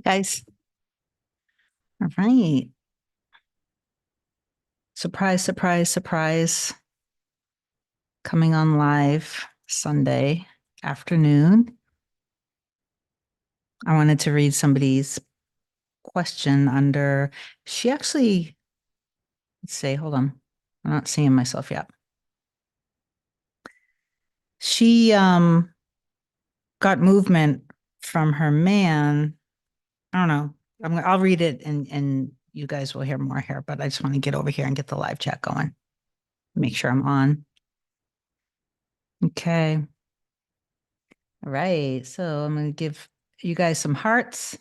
Hey guys. All right. Surprise, surprise, surprise. Coming on live Sunday afternoon. I wanted to read somebody's question under, she actually, let's see, hold on. I'm not seeing myself yet. She got movement from her man. I don't know. I'll read it and you guys will hear more here, but I just want to get over here and get the live chat going. Make sure I'm on. Okay. All right, so I'm going to give you guys some hearts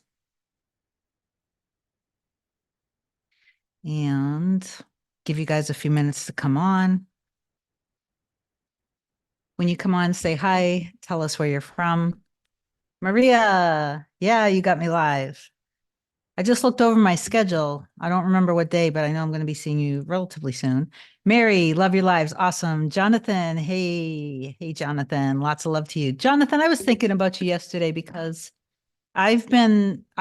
and give you guys a few minutes to come on. When you come on, say hi, tell us where you're from. Maria, yeah, you got me live. I just looked over my schedule. I don't remember what day, but I know I'm going to be seeing you relatively soon. Mary, love your lives. Awesome. Jonathan, hey, hey, Jonathan, lots of love to you. Jonathan, I was thinking about you yesterday because I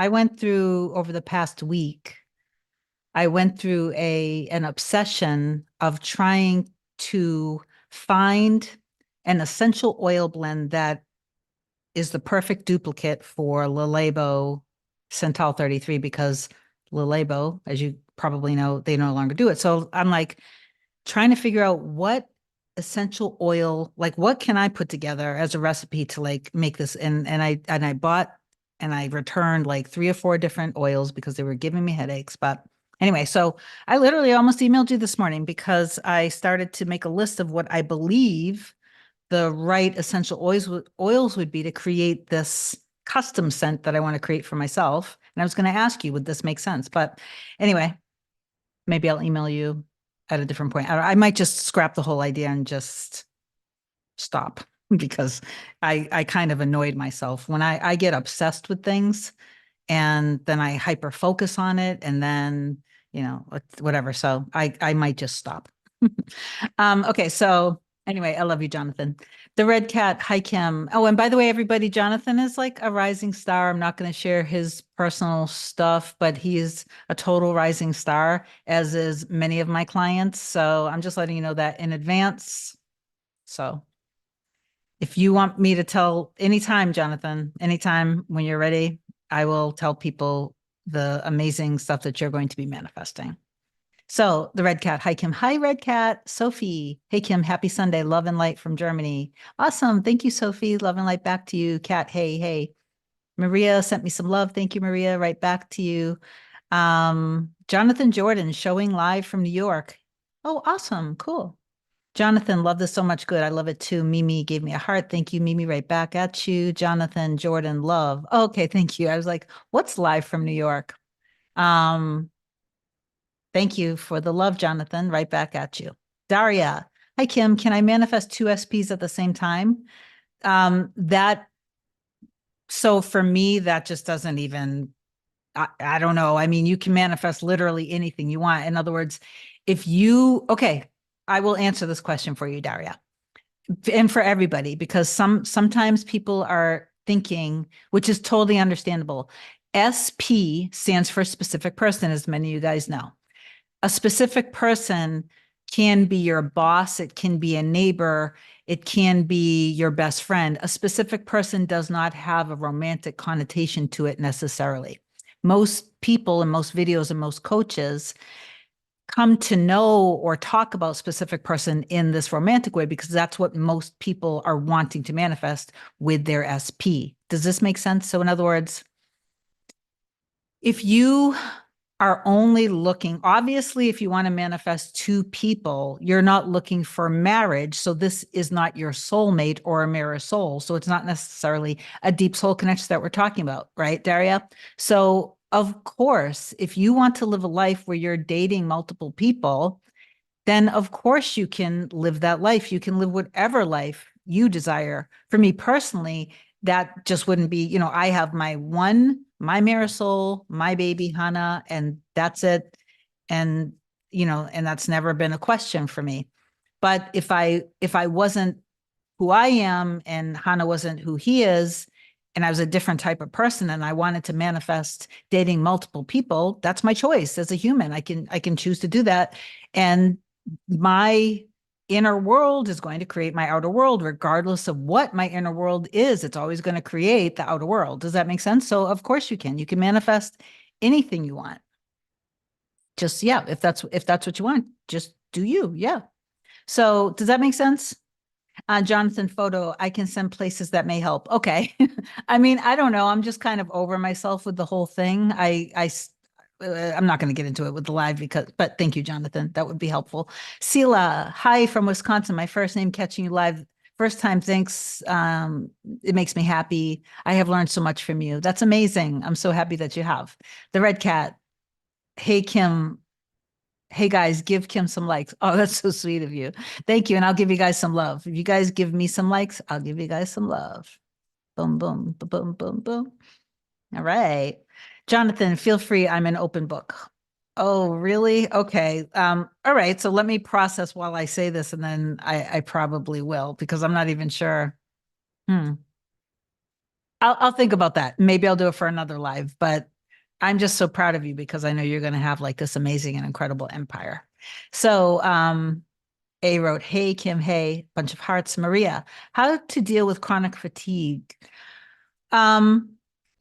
went through over the past week I went through an obsession of trying to find an essential oil blend that is the perfect duplicate for Lelabo Centol 33 because Lelabo, as you probably know, they no longer do it. So I'm like trying to figure out what essential oil, like what can I put together as a recipe to like make this and I bought and I returned like 3 or 4 different oils because they were giving me headaches. But anyway, so I literally almost emailed you this morning because I started to make a list of what I believe the right essential oils would be to create this custom scent that I want to create for myself. And I was going to ask you, would this make sense? But anyway, maybe I'll email you at a different point. I might just scrap the whole idea and just stop because I kind of annoyed myself when I get obsessed with things and then I hyper focus on it and then, whatever. So I might just stop. Okay, so anyway, I love you, Jonathan. The Red Cat, hi Kim. Oh, and by the way, everybody, Jonathan is like a rising star. I'm not going to share his personal stuff, but he is a total rising star, as is many of my clients. So I'm just letting you know that in advance. So if you want me to tell anytime, Jonathan, anytime when you're ready, I will tell people the amazing stuff that you're going to be manifesting. So the Red Cat. Hi, Kim. Hi, Red Cat. Sophie. Hey, Kim. Happy Sunday. Love and light from Germany. Awesome. Thank you, Sophie. Love and light back to you. Cat. Hey, hey. Maria sent me some love. Thank you, Maria. Right back to you. Jonathan Jordan showing live from New York. Oh, awesome. Cool. Jonathan, love this so much. Good. I love it too. Mimi gave me a heart. Thank you, Mimi. Right back at you. Jonathan Jordan, love. Okay, thank you. I was like, what's live from New York? Um, Thank you for the love, Jonathan. Right back at you. Daria. Hi, Kim. Can I manifest 2 SPs at the same time? That, so for me, that just doesn't even, I don't know. I mean, you can manifest literally anything you want. In other words, okay, I will answer this question for you, Daria, and for everybody, because sometimes people are thinking, which is totally understandable. SP stands for specific person, as many of you guys know. A specific person can be your boss, it can be a neighbor, it can be your best friend. A specific person does not have a romantic connotation to it necessarily. Most people in most videos and most coaches come to know or talk about specific person in this romantic way because that's what most people are wanting to manifest with their SP. Does this make sense? So in other words, if you are only looking, obviously, if you want to manifest 2 people, you're not looking for marriage. So this is not your soulmate or a mirror soul. So it's not necessarily a deep soul connection that we're talking about, right, Daria? So of course, if you want to live a life where you're dating multiple people, then of course you can live that life. You can live whatever life you desire. For me personally, that just wouldn't be, I have my Marisol, my baby Hannah, and that's it. And, and that's never been a question for me. But if I wasn't who I am and Hannah wasn't who he is, and I was a different type of person and I wanted to manifest dating multiple people, that's my choice as a human. I can choose to do that. And my inner world is going to create my outer world, regardless of what my inner world is. It's always going to create the outer world. Does that make sense? So of course you can. You can manifest anything you want. Just yeah, if that's what you want, just do you. Yeah. So does that make sense? Jonathan Photo, I can send places that may help. Okay. I mean, I don't know. I'm just kind of over myself with the whole thing. I'm not going to get into it with the live but thank you, Jonathan. That would be helpful. Sela, hi from Wisconsin. My first name catching you live. First time. Thanks. It makes me happy. I have learned so much from you. That's amazing. I'm so happy that you have. The Red Cat. Hey, Kim. Hey guys, give Kim some likes. Oh, that's so sweet of you. Thank you. And I'll give you guys some love. If you guys give me some likes, I'll give you guys some love. Boom, boom, boom, boom, boom, boom. All right. Jonathan, feel free. I'm an open book. Oh, really? Okay. All right. So let me process while I say this, and then I probably will because I'm not even sure. Hmm. I'll think about that. Maybe I'll do it for another live, but I'm just so proud of you because I know you're going to have like this amazing and incredible empire. So, A wrote, hey, Kim, hey, bunch of hearts. Maria, how to deal with chronic fatigue? Um,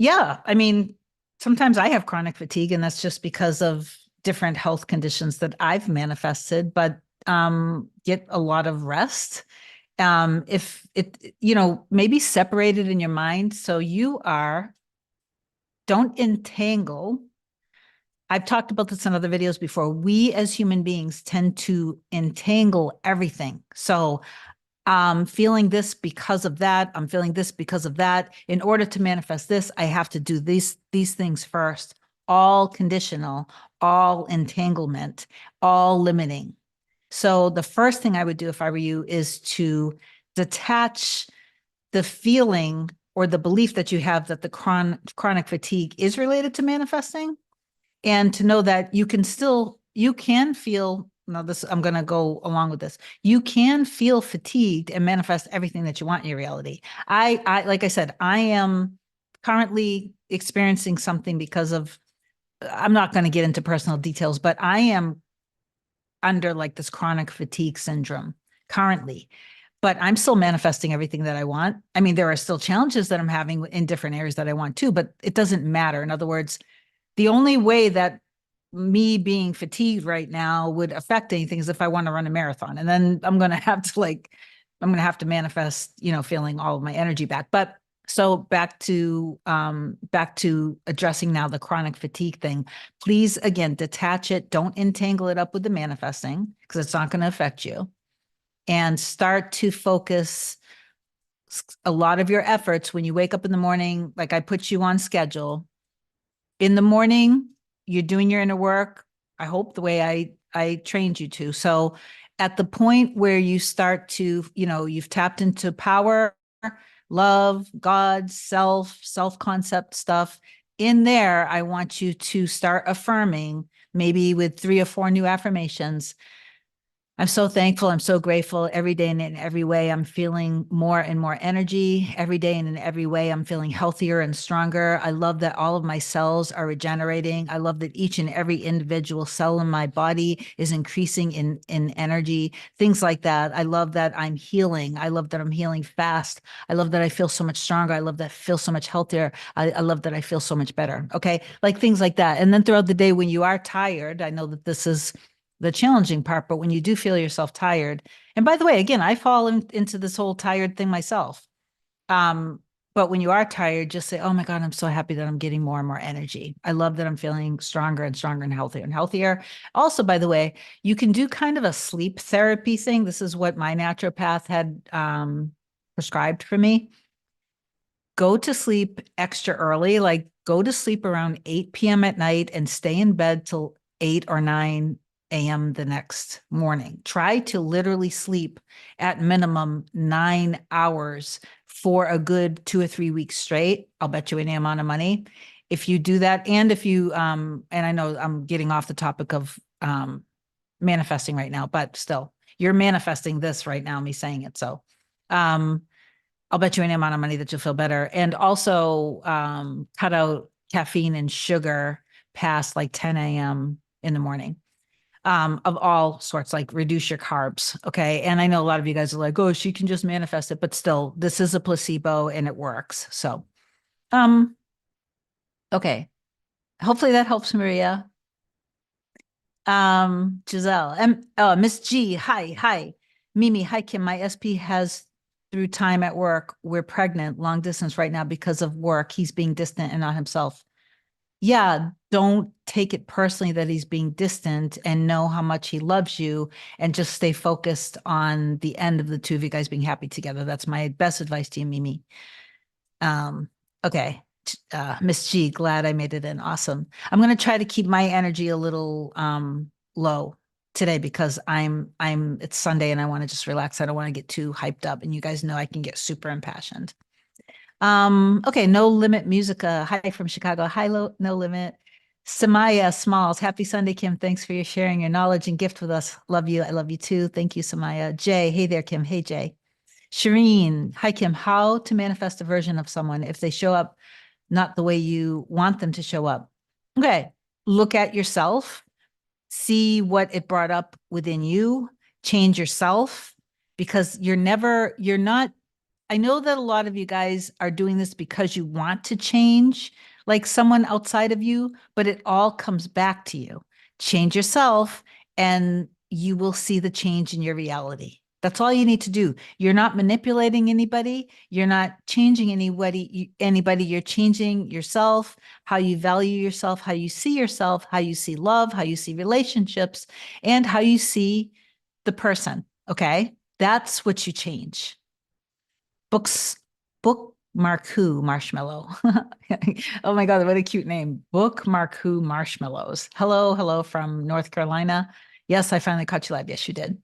yeah, I mean, sometimes I have chronic fatigue, and that's just because of different health conditions that I've manifested, but get a lot of rest. If it, maybe separate it in your mind. So don't entangle. I've talked about this in other videos before. We as human beings tend to entangle everything. So I'm feeling this because of that. I'm feeling this because of that. In order to manifest this, I have to do these things first. All conditional, all entanglement, all limiting. So the first thing I would do if I were you is to detach the feeling or the belief that you have that the chronic fatigue is related to manifesting, and to know that you can feel, now this, I'm going to go along with this. You can feel fatigued and manifest everything that you want in your reality. Like I said, I am currently experiencing something because of, I'm not going to get into personal details, but I am under like this chronic fatigue syndrome currently, but I'm still manifesting everything that I want. I mean, there are still challenges that I'm having in different areas that I want too, but it doesn't matter. In other words, the only way that me being fatigued right now would affect anything is if I want to run a marathon. And then I'm going to have to manifest, feeling all of my energy back. But so back to addressing now the chronic fatigue thing. Please, again, detach it. Don't entangle it up with the manifesting because it's not going to affect you. And start to focus a lot of your efforts when you wake up in the morning. Like I put you on schedule. In the morning, you're doing your inner work. I hope the way I trained you to. So at the point where you start to, you've tapped into power, love, God, self-concept stuff. In there, I want you to start affirming, maybe with 3 or 4 new affirmations. I'm so thankful. I'm so grateful every day and in every way. I'm feeling more and more energy every day. And in every way, I'm feeling healthier and stronger. I love that all of my cells are regenerating. I love that each and every individual cell in my body is increasing in energy, things like that. I love that I'm healing. I love that I'm healing fast. I love that I feel so much stronger. I love that I feel so much healthier. I love that I feel so much better. Okay. Like things like that. And then throughout the day, when you are tired, I know that this is the challenging part, but when you do feel yourself tired, and by the way, again, I fall into this whole tired thing myself. But when you are tired, just say, oh my God, I'm so happy that I'm getting more and more energy. I love that I'm feeling stronger and stronger and healthier and healthier. Also, by the way, you can do kind of a sleep therapy thing. This is what my naturopath had prescribed for me. Go to sleep extra early, like go to sleep around 8 p.m. at night and stay in bed till 8 or 9 a.m. the next morning. Try to literally sleep at minimum 9 hours for a good 2 or 3 weeks straight. I'll bet you any amount of money. If you do that, and if you, and I know I'm getting off the topic of manifesting right now, but still, you're manifesting this right now, me saying it. So, I'll bet you any amount of money that you'll feel better. And also cut out caffeine and sugar past like 10 a.m. in the morning. Of all sorts, like reduce your carbs. Okay. And I know a lot of you guys are like, oh, she can just manifest it, but still, this is a placebo and it works. So, um, okay. Hopefully that helps, Maria. Giselle, Miss G, hi. Mimi, hi, Kim. My SP has through time at work. We're pregnant, long distance right now because of work. He's being distant and not himself. Yeah, don't take it personally that he's being distant and know how much he loves you and just stay focused on the end of the two of you guys being happy together. That's my best advice to you, Mimi. Um, okay. Miss G, glad I made it in. Awesome. I'm going to try to keep my energy a little low today because it's Sunday and I want to just relax. I don't want to get too hyped up. And you guys know I can get super impassioned. Okay, No Limit Musica. Hi from Chicago. Hi, No Limit. Samaya Smalls. Happy Sunday, Kim. Thanks for your sharing your knowledge and gift with us. Love you. I love you too. Thank you, Samaya. Jay. Hey there, Kim. Hey, Jay. Shireen. Hi, Kim. How to manifest a version of someone if they show up not the way you want them to show up? Okay. Look at yourself, see what it brought up within you, change yourself because you're not I know that a lot of you guys are doing this because you want to change like someone outside of you, but it all comes back to you. Change yourself and you will see the change in your reality. That's all you need to do. You're not manipulating anybody. You're not changing anybody. You're changing yourself, how you value yourself, how you see yourself, how you see love, how you see relationships, and how you see the person. Okay? That's what you change. Books, bookmark who marshmallow. Oh my God, what a cute name. Bookmark who marshmallows. Hello from North Carolina. Yes, I finally caught you live. Yes, you did.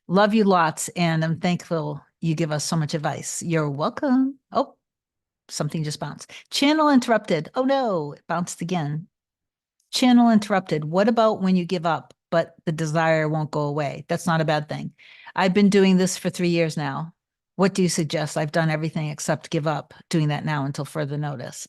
Love you lots. And I'm thankful you give us so much advice. You're welcome. Oh, something just bounced. Channel interrupted. Oh no, it bounced again. Channel interrupted. What about when you give up, but the desire won't go away? That's not a bad thing. I've been doing this for 3 years now. What do you suggest? I've done everything except give up doing that now until further notice.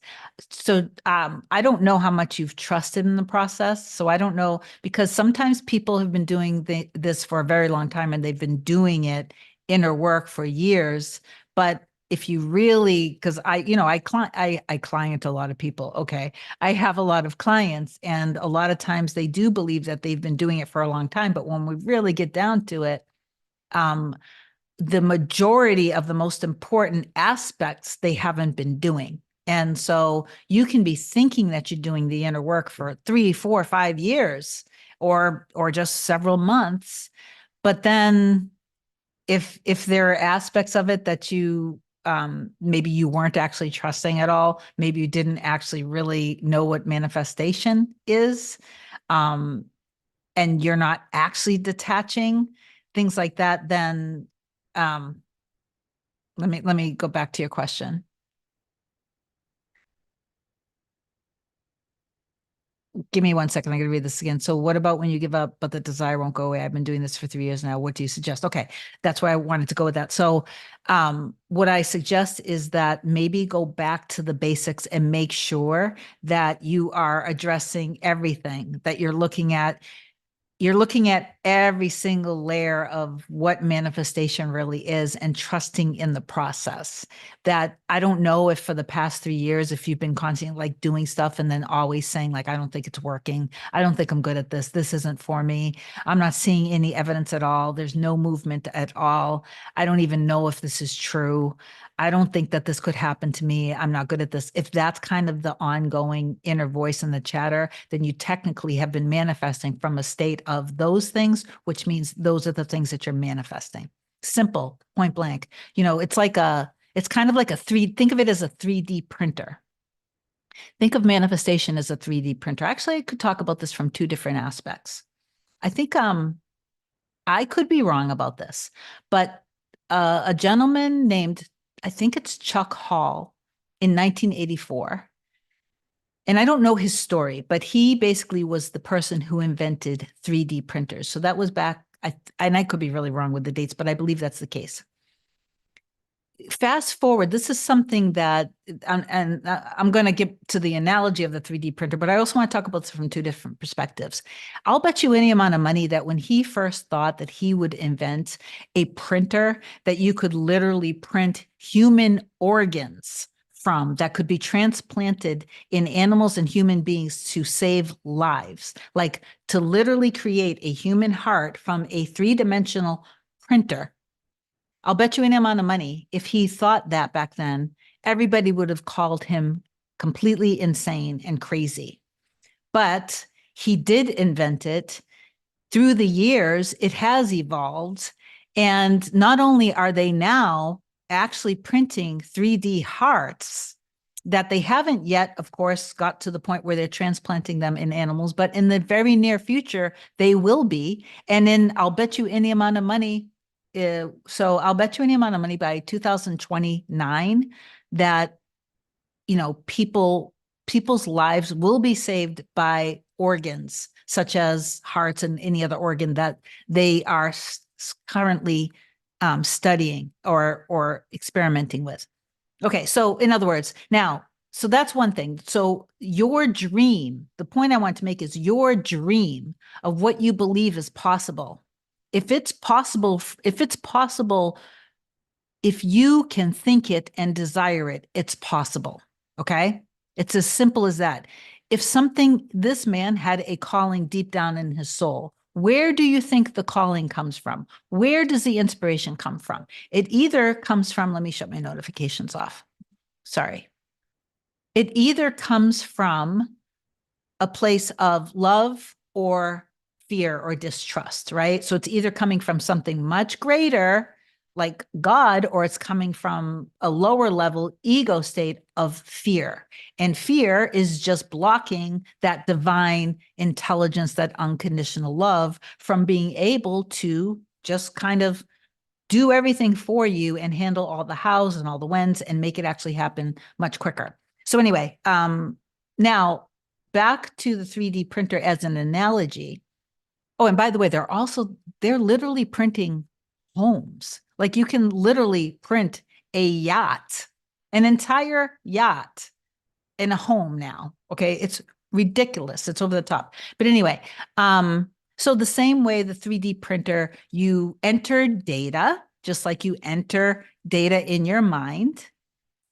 So I don't know how much you've trusted in the process. So I don't know because sometimes people have been doing this for a very long time and they've been doing it inner work for years. But if you really, because I client a lot of people. Okay. I have a lot of clients, and a lot of times they do believe that they've been doing it for a long time. But when we really get down to it, um, the majority of the most important aspects they haven't been doing. And so you can be thinking that you're doing the inner work for 3, 4, 5 years or just several months. But then if there are aspects of it that you maybe you weren't actually trusting at all, maybe you didn't actually really know what manifestation is, um, and you're not actually detaching things like that, then um, let me go back to your question. Give me 1 second. I'm going to read this again. So what about when you give up, but the desire won't go away? I've been doing this for 3 years now. What do you suggest? Okay. That's why I wanted to go with that. So what I suggest is that maybe go back to the basics and make sure that you are addressing everything that you're looking at every single layer of what manifestation really is and trusting in the process. That I don't know if for the past 3 years, if you've been constantly like doing stuff and then always saying like, I don't think it's working. I don't think I'm good at this. This isn't for me. I'm not seeing any evidence at all. There's no movement at all. I don't even know if this is true. I don't think that this could happen to me. I'm not good at this. If that's kind of the ongoing inner voice in the chatter, then you technically have been manifesting from a state of those things, which means those are the things that you're manifesting. Simple, point blank. It's kind of like think of it as a 3D printer. Think of manifestation as a 3D printer. Actually, I could talk about this from two different aspects. I think I could be wrong about this, but a gentleman named, I think it's Chuck Hall in 1984. And I don't know his story, but he basically was the person who invented 3D printers. So that was back, and I could be really wrong with the dates, but I believe that's the case. fast forward, this is something that, and I'm going to get to the analogy of the 3D printer, but I also want to talk about this from two different perspectives. I'll bet you any amount of money that when he first thought that he would invent a printer that you could literally print human organs from, that could be transplanted in animals and human beings to save lives, like to literally create a human heart from a three-dimensional printer. I'll bet you any amount of money, if he thought that back then, everybody would have called him completely insane and crazy. But he did invent it. Through the years, it has evolved. And not only are they now actually printing 3D hearts, that they haven't yet, of course, got to the point where they're transplanting them in animals, but in the very near future, they will be. And then I'll bet you any amount of money. So I'll bet you any amount of money by 2029 that, people's lives will be saved by organs such as hearts and any other organ that they are currently studying or experimenting with. Okay, so in other words, now, so that's one thing. So your dream, the point I want to make is your dream of what you believe is possible. If it's possible, if you can think it and desire it, it's possible. Okay? It's as simple as that. If this man had a calling deep down in his soul, where do you think the calling comes from? Where does the inspiration come from? It either comes from, let me shut my notifications off. Sorry. It either comes from a place of love or fear or distrust, right? So it's either coming from something much greater, like God, or it's coming from a lower level ego state of fear. And fear is just blocking that divine intelligence, that unconditional love from being able to just kind of do everything for you and handle all the hows and all the whens and make it actually happen much quicker. So anyway, now back to the 3D printer as an analogy. Oh, and by the way, they're literally printing homes. Like you can literally print a yacht, an entire yacht in a home now. Okay. It's ridiculous. It's over the top. But anyway, so the same way the 3D printer, you enter data, just like you enter data in your mind,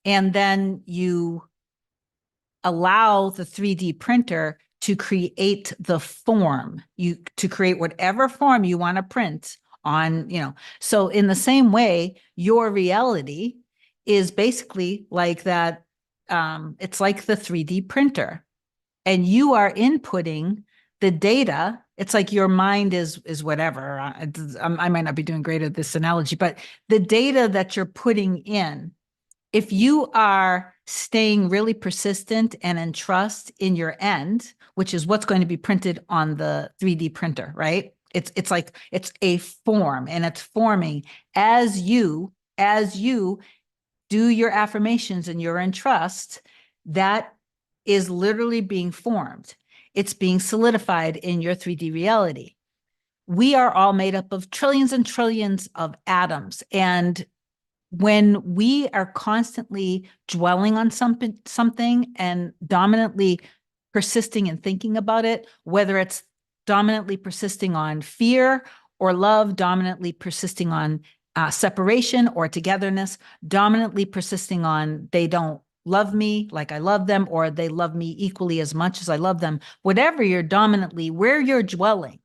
and then you allow the 3D printer to create the form, to create whatever form you want to print on, So in the same way, your reality is basically like that. It's like the 3D printer, and you are inputting the data. It's like your mind is whatever. I might not be doing great at this analogy, but the data that you're putting in, if you are staying really persistent and in trust in your end, which is what's going to be printed on the 3D printer, right? It's like it's a form, and it's forming as you do your affirmations and you're in trust. That is literally being formed. It's being solidified in your 3D reality. We are all made up of trillions and trillions of atoms, and when we are constantly dwelling on something and dominantly persisting and thinking about it, whether it's dominantly persisting on fear or love, dominantly persisting on separation or togetherness, dominantly persisting on they don't love me like I love them, or they love me equally as much as I love them, whatever where you're dwelling,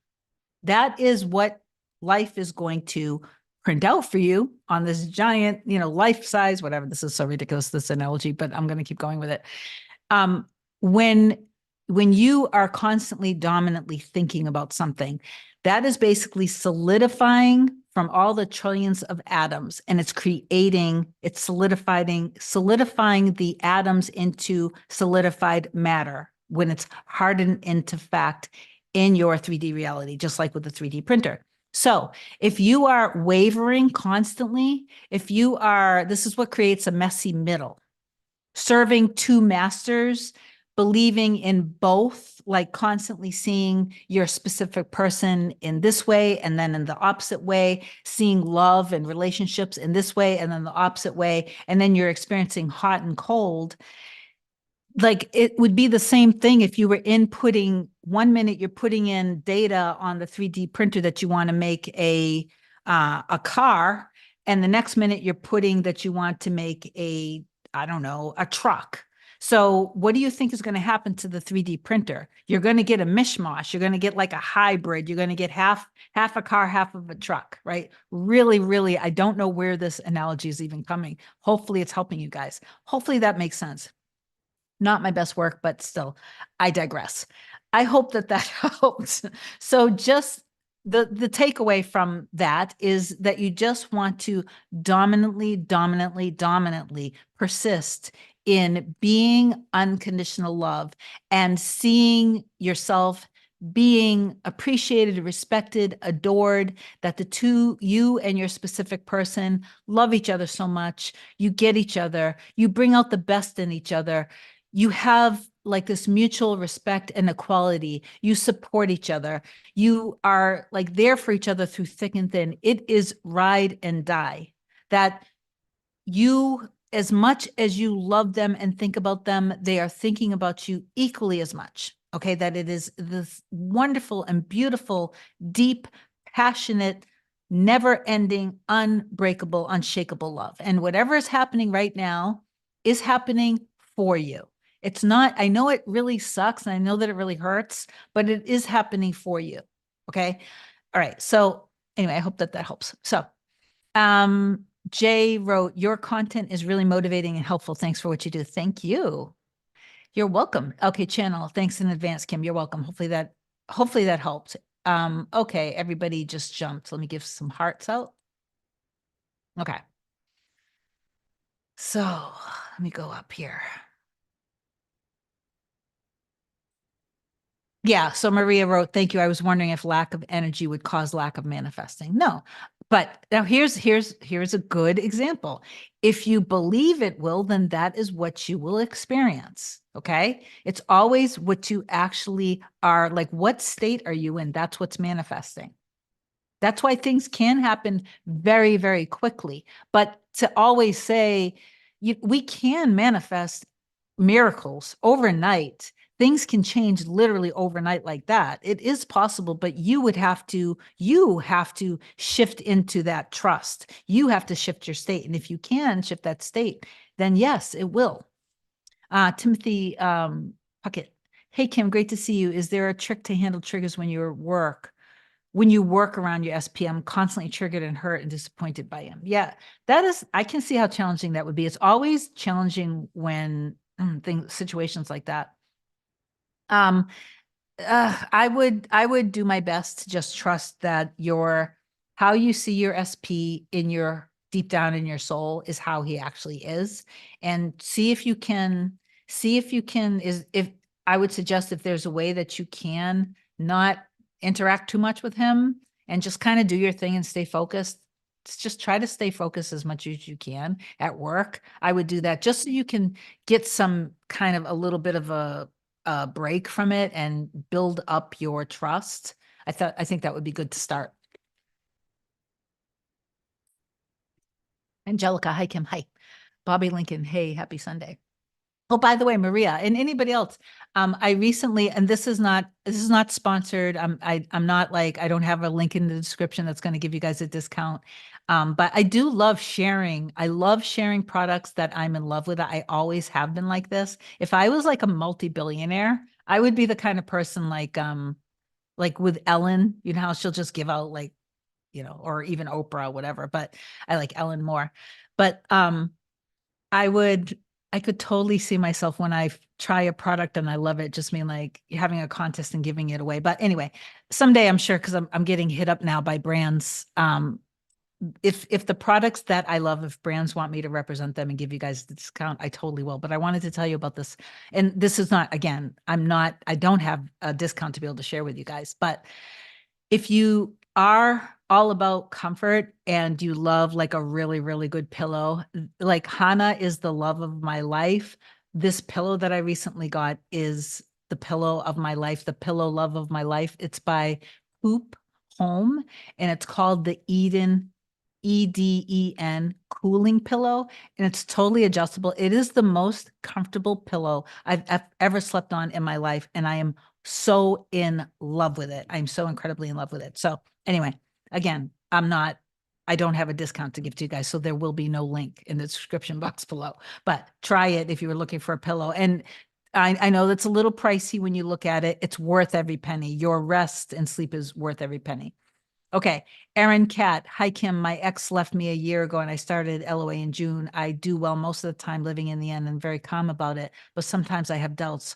that is what life is going to print out for you on this giant, life size, whatever. This is so ridiculous, this analogy, but I'm going to keep going with it. When you are constantly dominantly thinking about something, that is basically solidifying from all the trillions of atoms, and it's solidifying the atoms into solidified matter when it's hardened into fact in your 3D reality, just like with the 3D printer. So if you are wavering constantly, this is what creates a messy middle. Serving two masters believing in both, like constantly seeing your specific person in this way and then in the opposite way, seeing love and relationships in this way and then the opposite way, and then you're experiencing hot and cold. Like it would be the same thing if you were inputting 1 minute, you're putting in data on the 3D printer that you want to make a car, and the next minute you're putting that you want to make a, I don't know, a truck. So what do you think is going to happen to the 3D printer? You're going to get a mishmash. You're going to get like a hybrid. You're going to get half a car, half of a truck, right? Really, really, I don't know where this analogy is even coming. Hopefully it's helping you guys. Hopefully that makes sense. Not my best work, but still, I digress. I hope that that helps. So just the takeaway from that is that you just want to dominantly persist in being unconditional love and seeing yourself being appreciated, respected, adored, that the two, you and your specific person, love each other so much. You get each other, you bring out the best in each other. You have like this mutual respect and equality. You support each other. You are like there for each other through thick and thin. It is ride and die. That you, as much as you love them and think about them, they are thinking about you equally as much. Okay, that it is this wonderful and beautiful, deep, passionate, never ending, unbreakable, unshakable love. And whatever is happening right now is happening for you. It's not, I know it really sucks and I know that it really hurts, but it is happening for you. Okay. All right. So anyway, I hope that that helps. So, Jay wrote, your content is really motivating and helpful. Thanks for what you do. Thank you. You're welcome. Okay, channel. Thanks in advance, Kim. You're welcome. Hopefully that helped. Okay, everybody just jumped. Let me give some hearts out. Okay. So let me go up here. Yeah, so Maria wrote, thank you. I was wondering if lack of energy would cause lack of manifesting. No. But now here's a good example. If you believe it will, then that is what you will experience. Okay? It's always what you actually are, like what state are you in? That's what's manifesting. That's why things can happen very, very quickly. But to always say, we can manifest miracles overnight. Things can change literally overnight like that. It is possible, but you have to shift into that trust. You have to shift your state. And if you can shift that state, then yes, it will. Timothy Puckett. Hey, Kim, great to see you. Is there a trick to handle triggers when you work around your SPM, constantly triggered and hurt and disappointed by him? Yeah, I can see how challenging that would be. It's always challenging when situations like that. I would do my best to just trust that how you see your SP in your deep down in your soul is how he actually is, and see if you can if I would suggest if there's a way that you can not interact too much with him and just kind of do your thing and stay focused. Just try to stay focused as much as you can at work. I would do that just so you can get some kind of a little bit of a break from it and build up your trust. I think that would be good to start. Angelica, hi Kim, hi. Bobby Lincoln, hey, happy Sunday. Oh, by the way, Maria and anybody else, I recently, and this is not sponsored. I'm not like, I don't have a link in the description that's going to give you guys a discount. But I do love sharing. I love sharing products that I'm in love with. I always have been like this. If I was like a multi-billionaire, I would be the kind of person like with Ellen, you know how she'll just give out like, or even Oprah, whatever, but I like Ellen more. But I could totally see myself when I try a product and I love it, just mean like having a contest and giving it away. But anyway, someday I'm sure, because I'm getting hit up now by brands. If the products that I love, if brands want me to represent them and give you guys the discount, I totally will. But I wanted to tell you about this. And this is not, again, I don't have a discount to be able to share with you guys. But if you are all about comfort and you love like a really, really good pillow, like Hana is the love of my life. this pillow that I recently got is the pillow of my life, the pillow love of my life. It's by Hoop Home, and it's called the Eden cooling pillow, and it's totally adjustable. It is the most comfortable pillow I've ever slept on in my life, and I am so in love with it. I'm so incredibly in love with it. So anyway, again, I don't have a discount to give to you guys, so there will be no link in the description box below. But try it if you were looking for a pillow. And I know that's a little pricey when you look at it. It's worth every penny. Your rest and sleep is worth every penny. Okay. Erin Cat. Hi, Kim. My ex left me a year ago and I started LOA in June. I do well most of the time living in the end and very calm about it, but sometimes I have doubts.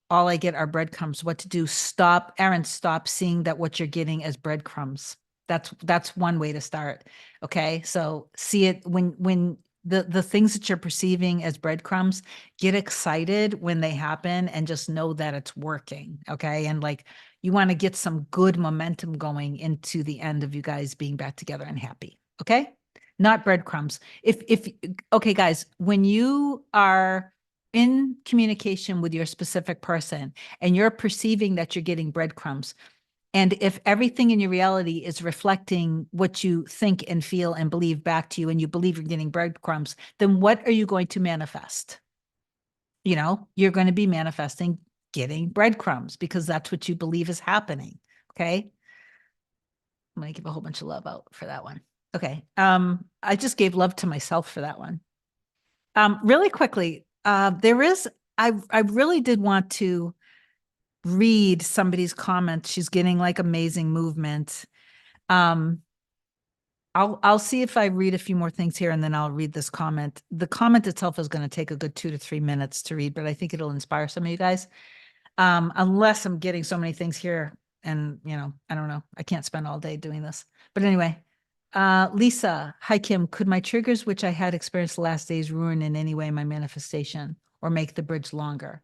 All I get are breadcrumbs. What to do? Stop, Erin, stop seeing that what you're getting as breadcrumbs. That's one way to start. Okay. So see it when the things that you're perceiving as breadcrumbs, get excited when they happen and just know that it's working. Okay. And like you want to get some good momentum going into the end of you guys being back together and happy. Okay. Not breadcrumbs. If okay, guys, when you are in communication with your specific person and you're perceiving that you're getting breadcrumbs, and if everything in your reality is reflecting what you think and feel and believe back to you, and you believe you're getting breadcrumbs, then what are you going to manifest? You're going to be manifesting getting breadcrumbs because that's what you believe is happening. Okay. I'm going to give a whole bunch of love out for that one. Okay. I just gave love to myself for that one. Really quickly, I really did want to read somebody's comments. She's getting like amazing movement. I'll see if I read a few more things here and then I'll read this comment. The comment itself is going to take a good 2 to 3 minutes to read, but I think it'll inspire some of you guys. Unless I'm getting so many things here and I don't know. I can't spend all day doing this. But anyway, Lisa, hi Kim, could my triggers, which I had experienced the last days, ruin in any way my manifestation or make the bridge longer?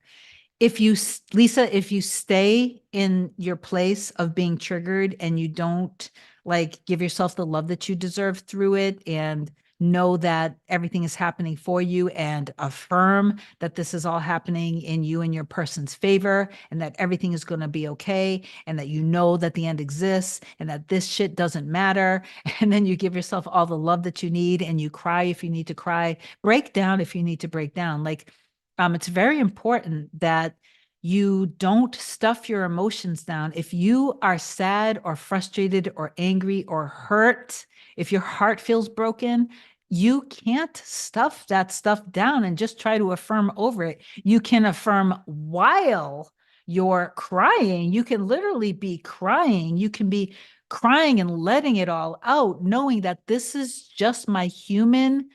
Lisa, if you stay in your place of being triggered and you don't like give yourself the love that you deserve through it and know that everything is happening for you and affirm that this is all happening in you and your person's favor and that everything is going to be okay and that you know that the end exists and that this shit doesn't matter. And then you give yourself all the love that you need and you cry if you need to cry, break down if you need to break down. Like, it's very important that you don't stuff your emotions down. If you are sad or frustrated or angry or hurt, if your heart feels broken, you can't stuff that stuff down and just try to affirm over it. You can affirm while you're crying. You can literally be crying. You can be crying and letting it all out, knowing that this is my human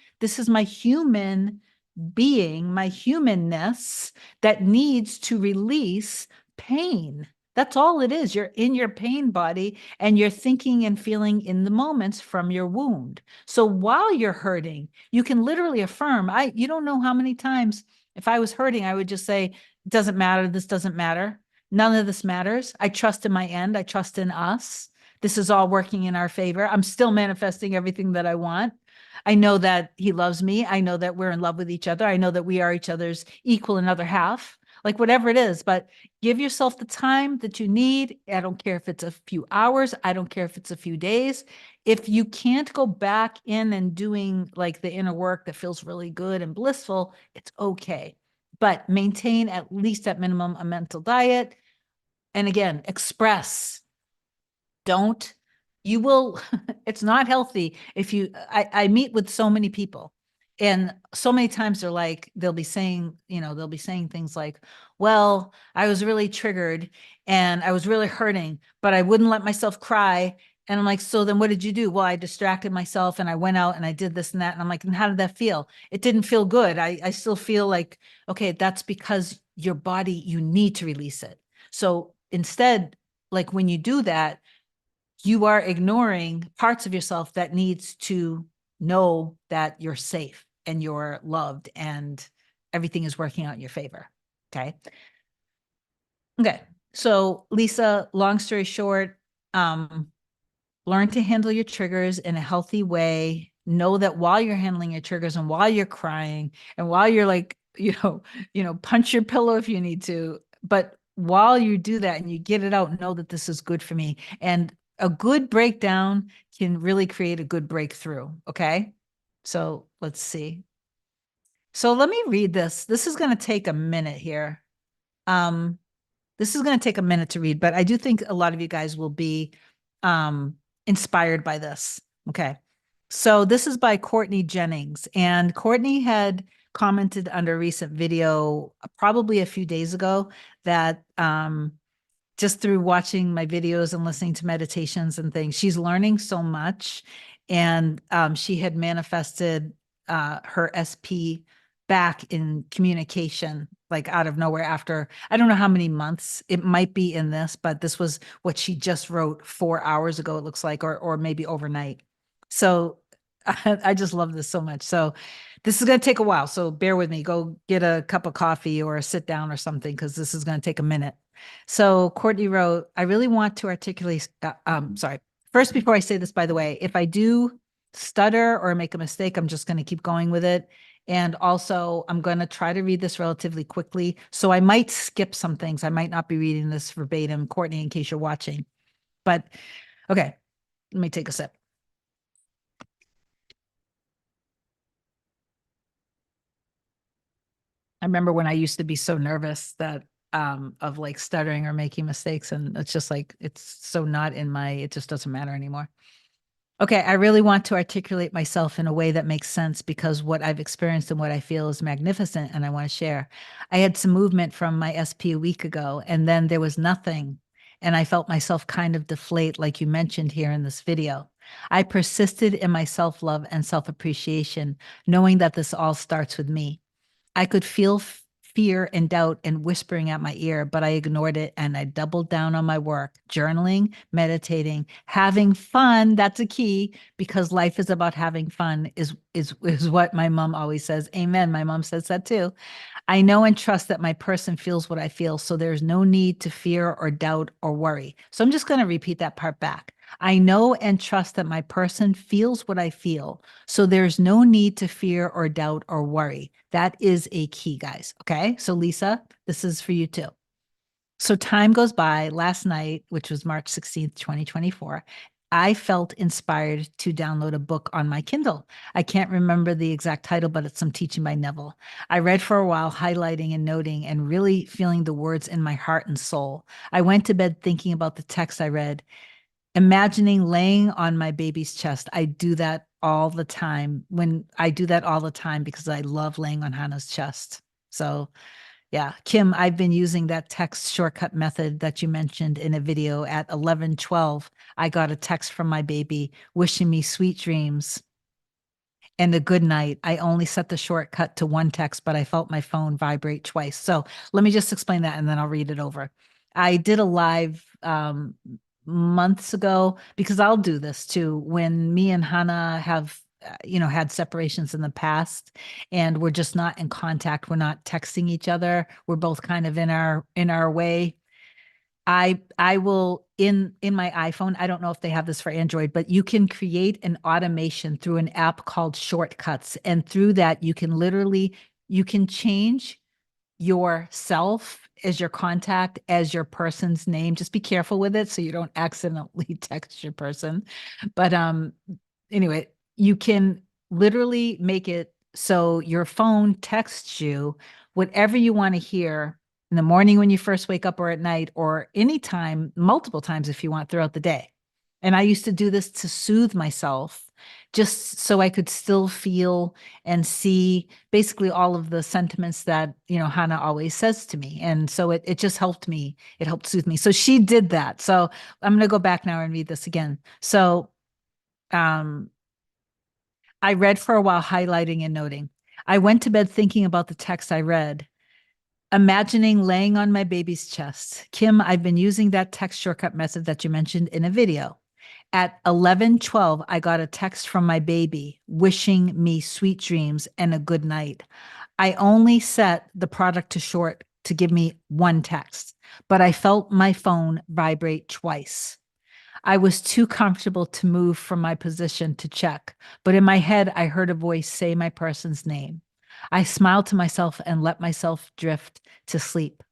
being, my humanness that needs to release pain. That's all it is. You're in your pain body and you're thinking and feeling in the moments from your wound. So while you're hurting, you can literally affirm. You don't know how many times if I was hurting, I would just say, it doesn't matter. This doesn't matter. None of this matters. I trust in my end. I trust in us. This is all working in our favor. I'm still manifesting everything that I want. I know that he loves me. I know that we're in love with each other. I know that we are each other's equal and other half, like whatever it is, but give yourself the time that you need. I don't care if it's a few hours. I don't care if it's a few days. If you can't go back in and doing like the inner work that feels really good and blissful, it's okay. But maintain at least at minimum a mental diet. And again, express. Don't you will it's not healthy if I meet with so many people and so many times they'll be saying things like, well, I was really triggered and I was really hurting, but I wouldn't let myself cry. And I'm like, so then what did you do? Well, I distracted myself and I went out and I did this and that. And I'm like, and how did that feel? It didn't feel good. I still feel like, okay, that's because your body, you need to release it. So instead, like when you do that, you are ignoring parts of yourself that needs to know that you're safe and you're loved and everything is working out in your favor. Okay. Okay. So Lisa, long story short, learn to handle your triggers in a healthy way. Know that while you're handling your triggers and while you're crying and while you're like you know, punch your pillow if you need to. But while you do that and you get it out, know that this is good for me. And a good breakdown can really create a good breakthrough. Okay. So let's see. So let me read this. This is going to take a minute here. Um, this is going to take a minute to read, but I do think a lot of you guys will be inspired by this. Okay. So this is by Courtney Jennings. And Courtney had commented under a recent video probably a few days ago that just through watching my videos and listening to meditations and things, she's learning so much. And she had manifested her SP back in communication, like out of nowhere after, I don't know how many months. It might be in this, but this was what she just wrote 4 hours ago, it looks like, or maybe overnight. So I just love this so much. So this is going to take a while. So bear with me. Go get a cup of coffee or sit down or something, because this is going to take a minute. So Courtney wrote, I really want to articulate, sorry. First, before I say this, by the way, if I do stutter or make a mistake, I'm just going to keep going with it. And also, I'm going to try to read this relatively quickly. So I might skip some things. I might not be reading this verbatim, Courtney, in case you're watching. But okay, let me take a sip. I remember when I used to be so nervous that of like stuttering or making mistakes, and it's just like it's so not in my, it just doesn't matter anymore. Okay, I really want to articulate myself in a way that makes sense, because what I've experienced and what I feel is magnificent and I want to share. I had some movement from my SP a week ago, and then there was nothing. And I felt myself kind of deflate, like you mentioned here in this video. I persisted in my self love and self appreciation, knowing that this all starts with me. I could feel fear and doubt and whispering at my ear, but I ignored it and I doubled down on my work, journaling, meditating, having fun. That's a key, because life is about having fun is what my mom always says. Amen. My mom says that too. I know and trust that my person feels what I feel, so there's no need to fear or doubt or worry. So I'm just going to repeat that part back. I know and trust that my person feels what I feel, so there's no need to fear or doubt or worry. That is a key, guys. Okay. So, Lisa, this is for you too. So time goes by. Last night, which was March 16th, 2024, I felt inspired to download a book on my Kindle. I can't remember the exact title, but it's some teaching by Neville. I read for a while, highlighting and noting and really feeling the words in my heart and soul. I went to bed thinking about the text I read, imagining laying on my baby's chest. I do that all the time. When I do that all the time because I love laying on Hannah's chest. So yeah, Kim, I've been using that text shortcut method that you mentioned in a video. At 11:12, I got a text from my baby wishing me sweet dreams and a good night. I only set the shortcut to one text, but I felt my phone vibrate twice. So let me just explain that and then I'll read it over. I did a live months ago, because I'll do this too. When me and Hannah have had separations in the past and we're just not in contact, we're not texting each other, we're both kind of in our way. I will, in my iPhone, I don't know if they have this for Android, but you can create an automation through an app called Shortcuts. And through that, you can change yourself as your contact, as your person's name. Just be careful with it so you don't accidentally text your person. But anyway, you can literally make it so your phone texts you whatever you want to hear in the morning when you first wake up, or at night, or anytime, multiple times if you want, throughout the day. And I used to do this to soothe myself, just so I could still feel and see basically all of the sentiments that, Hannah always says to me. And so it just helped me. It helped soothe me. So she did that. So I'm going to go back now and read this again. So um, I read for a while, highlighting and noting. I went to bed thinking about the text I read, imagining laying on my baby's chest. Kim, I've been using that text shortcut method that you mentioned in a video. At 11:12, I got a text from my baby wishing me sweet dreams and a good night. I only set the product to short to give me one text, but I felt my phone vibrate twice. I was too comfortable to move from my position to check, but in my head, I heard a voice say my person's name. I smiled to myself and let myself drift to sleep.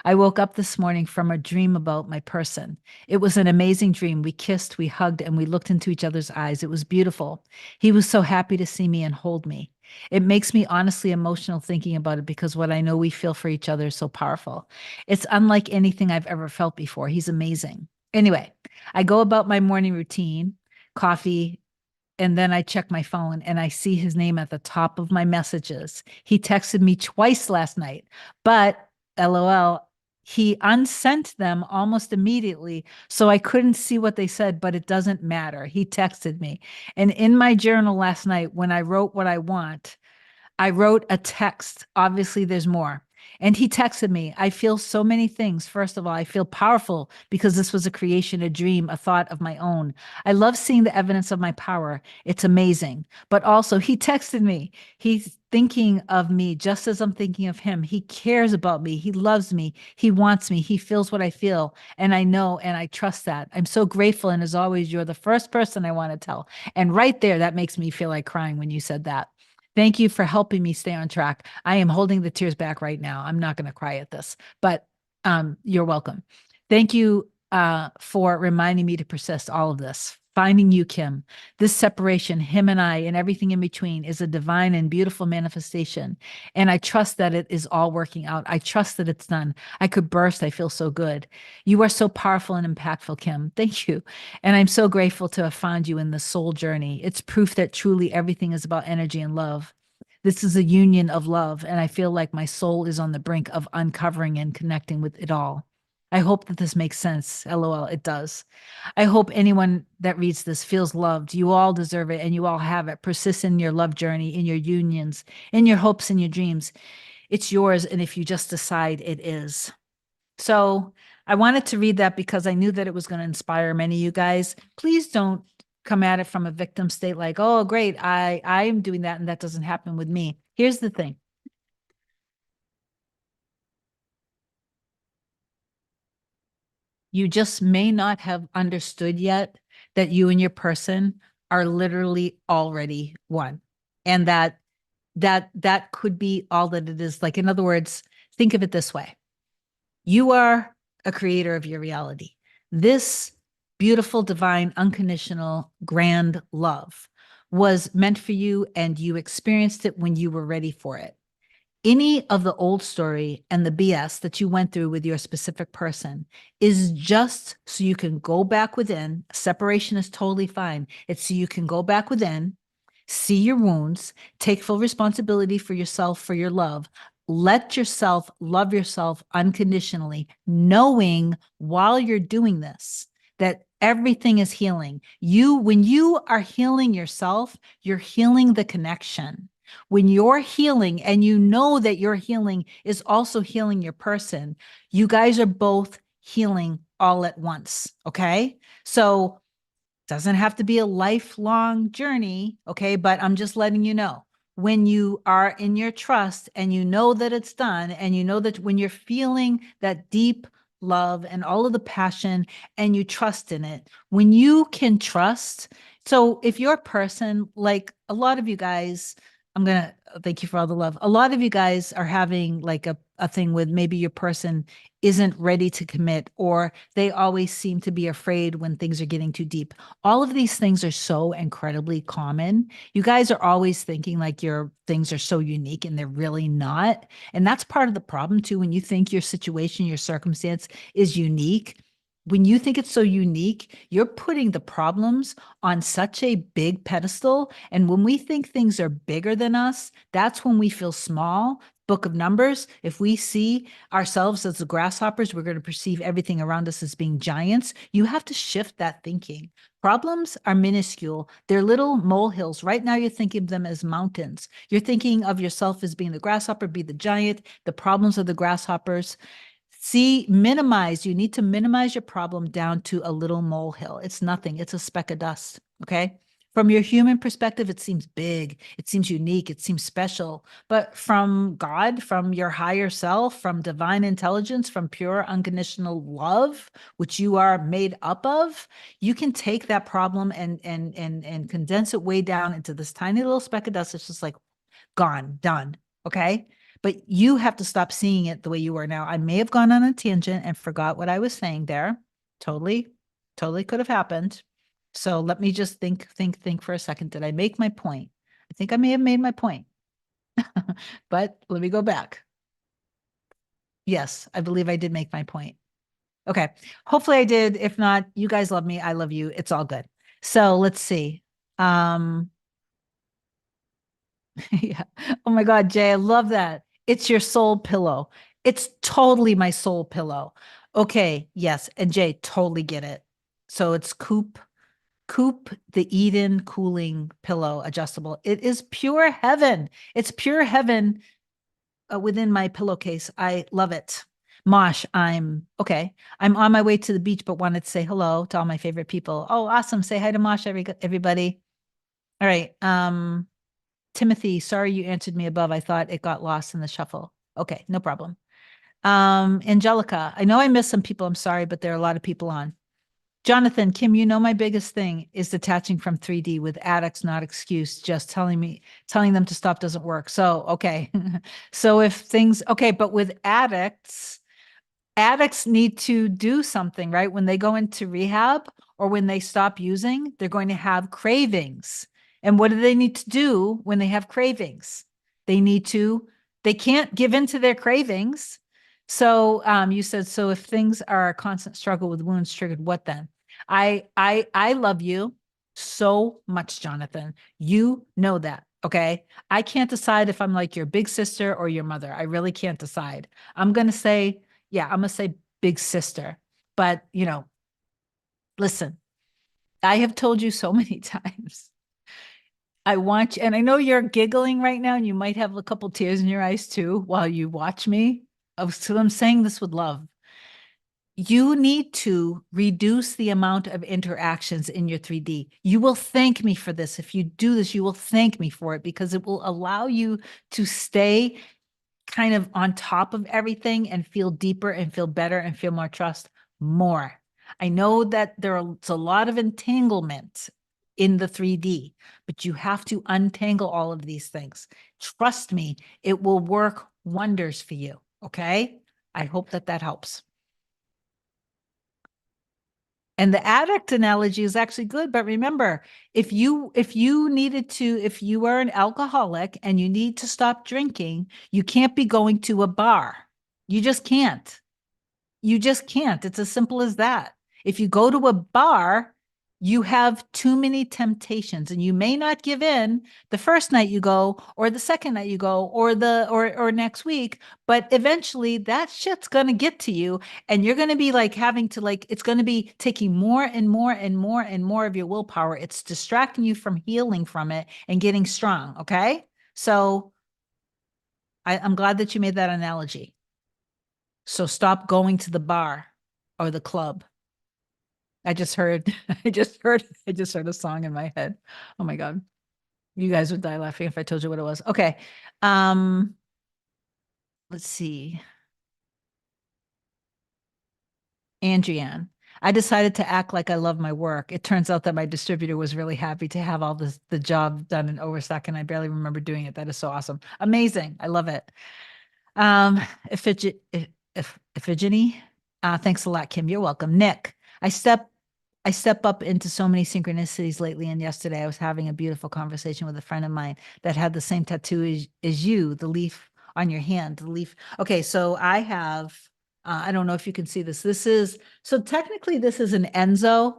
I woke up this morning from a dream about my person. It was an amazing dream. We kissed, we hugged, and we looked into each other's eyes. It was beautiful. He was so happy to see me and hold me. It makes me honestly emotional thinking about it because what I know we feel for each other is so powerful. It's unlike anything I've ever felt before. He's amazing. Anyway, I go about my morning routine, coffee, and then I check my phone and I see his name at the top of my messages. He texted me twice last night, but LOL, he unsent them almost immediately. So I couldn't see what they said, but it doesn't matter. He texted me. And in my journal last night, when I wrote what I want, I wrote a text. Obviously, there's more. And he texted me, I feel so many things. First of all, I feel powerful because this was a creation, a dream, a thought of my own. I love seeing the evidence of my power. It's amazing. But also, he texted me. He's thinking of me just as I'm thinking of him. He cares about me. He loves me. He wants me. He feels what I feel. And I know and I trust that. I'm so grateful. And as always, you're the first person I want to tell. And right there, that makes me feel like crying when you said that. Thank you for helping me stay on track. I am holding the tears back right now. I'm not going to cry at this, but you're welcome. Thank you for reminding me to persist all of this. Finding you, Kim. This separation, him and I, and everything in between is a divine and beautiful manifestation. And I trust that it is all working out. I trust that it's done. I could burst. I feel so good. You are so powerful and impactful, Kim. Thank you. And I'm so grateful to have found you in the soul journey. It's proof that truly everything is about energy and love. This is a union of love, and I feel like my soul is on the brink of uncovering and connecting with it all. I hope that this makes sense. LOL, it does. I hope anyone that reads this feels loved. You all deserve it and you all have it. Persist in your love journey, in your unions, in your hopes and your dreams. It's yours. And if you just decide it is. So I wanted to read that because I knew that it was going to inspire many of you guys. Please don't come at it from a victim state like, oh, great, I am doing that and that doesn't happen with me. Here's the thing. You just may not have understood yet that you and your person are literally already one. And that could be all that it is. Like, in other words, think of it this way. You are a creator of your reality. This beautiful, divine, unconditional, grand love was meant for you, and you experienced it when you were ready for it. Any of the old story and the BS that you went through with your specific person is just so you can go back within. Separation is totally fine. It's so you can go back within, see your wounds, take full responsibility for yourself, for your love. Let yourself love yourself unconditionally, knowing while you're doing this that everything is healing. When you are healing yourself, you're healing the connection. When you're healing and you know that your healing is also healing your person, you guys are both healing all at once. Okay. So doesn't have to be a lifelong journey, okay? But I'm just letting you know when you are in your trust and you know that it's done, and you know that when you're feeling that deep love and all of the passion and you trust in it, when you can trust. So if you're a person, like a lot of you guys, I'm going to thank you for all the love. A lot of you guys are having like a thing with maybe your person isn't ready to commit, or they always seem to be afraid when things are getting too deep. All of these things are so incredibly common. You guys are always thinking like your things are so unique, and they're really not. And that's part of the problem too. When you think your situation, your circumstance is unique, when you think it's so unique, you're putting the problems on such a big pedestal. And when we think things are bigger than us, that's when we feel small. Book of Numbers, if we see ourselves as the grasshoppers, we're going to perceive everything around us as being giants. You have to shift that thinking. Problems are minuscule. They're little molehills. Right now, you're thinking of them as mountains. You're thinking of yourself as being the grasshopper, be the giant. The problems are the grasshoppers. Minimize. You need to minimize your problem down to a little molehill. It's nothing. It's a speck of dust. Okay. From your human perspective, it seems big, it seems unique, it seems special. But from God, from your higher self, from divine intelligence, from pure unconditional love, which you are made up of, you can take that problem and condense it way down into this tiny little speck of dust. It's just like gone, done. Okay. But you have to stop seeing it the way you are now. I may have gone on a tangent and forgot what I was saying there. Totally, totally could have happened. So let me just think for a second. Did I make my point? I think I may have made my point, but let me go back. Yes, I believe I did make my point. Okay. Hopefully I did. If not, you guys love me. I love you. It's all good. So let's see. Um, yeah. Oh my God, Jay, I love that. It's your soul pillow. It's totally my soul pillow. Okay. Yes. And Jay, totally get it. So it's Coop, the Eden cooling pillow adjustable. It is pure heaven. It's pure heaven within my pillowcase. I love it. Mosh, I'm okay. I'm on my way to the beach, but wanted to say hello to all my favorite people. Oh, awesome. Say hi to Mosh, everybody. All right. Timothy, sorry you answered me above. I thought it got lost in the shuffle. Okay, no problem. Angelica, I know I missed some people. I'm sorry, but there are a lot of people on. Jonathan, Kim, you know my biggest thing is detaching from 3D with addicts, not excuse. Just telling them to stop doesn't work. So, okay. So if things, okay, but with addicts need to do something, right? When they go into rehab or when they stop using, they're going to have cravings. And what do they need to do when they have cravings? They need to, they can't give in to their cravings. So you said, so if things are a constant struggle with wounds triggered, what then? I love you so much, Jonathan. You know that. Okay. I can't decide if I'm like your big sister or your mother. I really can't decide. I'm going to say, yeah, I'm gonna say big sister. But listen, I have told you so many times. I want you, and I know you're giggling right now, and you might have a couple tears in your eyes too while you watch me. So I'm saying this with love. You need to reduce the amount of interactions in your 3D. You will thank me for this. If you do this, you will thank me for it because it will allow you to stay kind of on top of everything and feel deeper and feel better and feel more trust more. I know that there's a lot of entanglement in the 3D, but you have to untangle all of these things. Trust me, it will work wonders for you. Okay. I hope that that helps. And the addict analogy is actually good, but remember, if you are an alcoholic and you need to stop drinking, you can't be going to a bar. You just can't. You just can't. It's as simple as that. If you go to a bar, you have too many temptations and you may not give in the first night you go or the second night you go or next week, but eventually that shit's going to get to you and you're going to be like having to like it's going to be taking more and more and more and more of your willpower. It's distracting you from healing from it and getting strong, okay? So I'm glad that you made that analogy. So stop going to the bar or the club. I just heard, I just heard a song in my head. Oh my God. You guys would die laughing if I told you what it was. Okay. Um, let's see. Andrian. I decided to act like I love my work. It turns out that my distributor was really happy to have all the job done in overstock, and I barely remember doing it. That is so awesome. Amazing. I love it. Um, Iphigeny, thanks a lot, Kim. You're welcome. Nick, I step I step up into so many synchronicities lately. And yesterday I was having a beautiful conversation with a friend of mine that had the same tattoo as you, the leaf on your hand, the leaf. Okay, so I have, I don't know if you can see this. So technically this is an Enzo.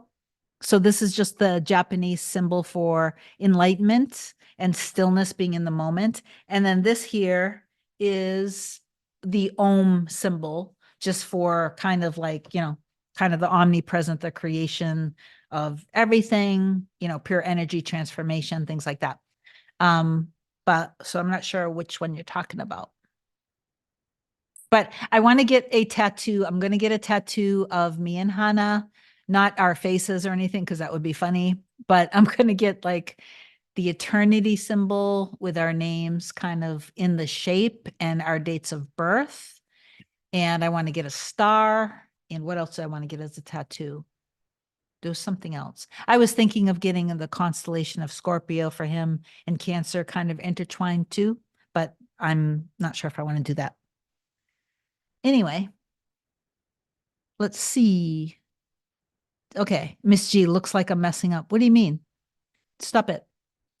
So this is just the Japanese symbol for enlightenment and stillness, being in the moment. And then this here is the Om symbol, just for kind of like, kind of the omnipresent, the creation of everything, pure energy transformation, things like that. Um, but so I'm not sure which one you're talking about. But I want to get a tattoo. I'm going to get a tattoo of me and Hannah, not our faces or anything, because that would be funny. But I'm going to get like the eternity symbol with our names kind of in the shape and our dates of birth. And I want to get a star. And what else do I want to get as a tattoo? There's something else. I was thinking of getting the constellation of Scorpio for him and Cancer kind of intertwined too, but I'm not sure if I want to do that. Anyway, let's see. Okay, Miss G, looks like I'm messing up. What do you mean? Stop it.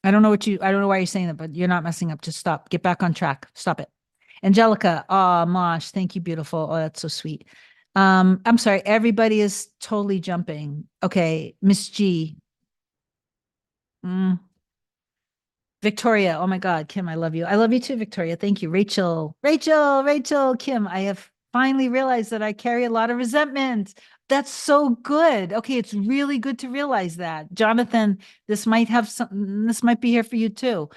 I don't know why you're saying that, but you're not messing up. Just stop. Get back on track. Stop it. Angelica, oh, Mosh, thank you, beautiful. Oh, that's so sweet. I'm sorry, everybody is totally jumping. Okay, Miss G. Mm, Victoria, oh my God, Kim, I love you. I love you too, Victoria. Thank you. Rachel, Kim, I have finally realized that I carry a lot of resentment. That's so good. Okay, it's really good to realize that. Jonathan, this might be here for you too.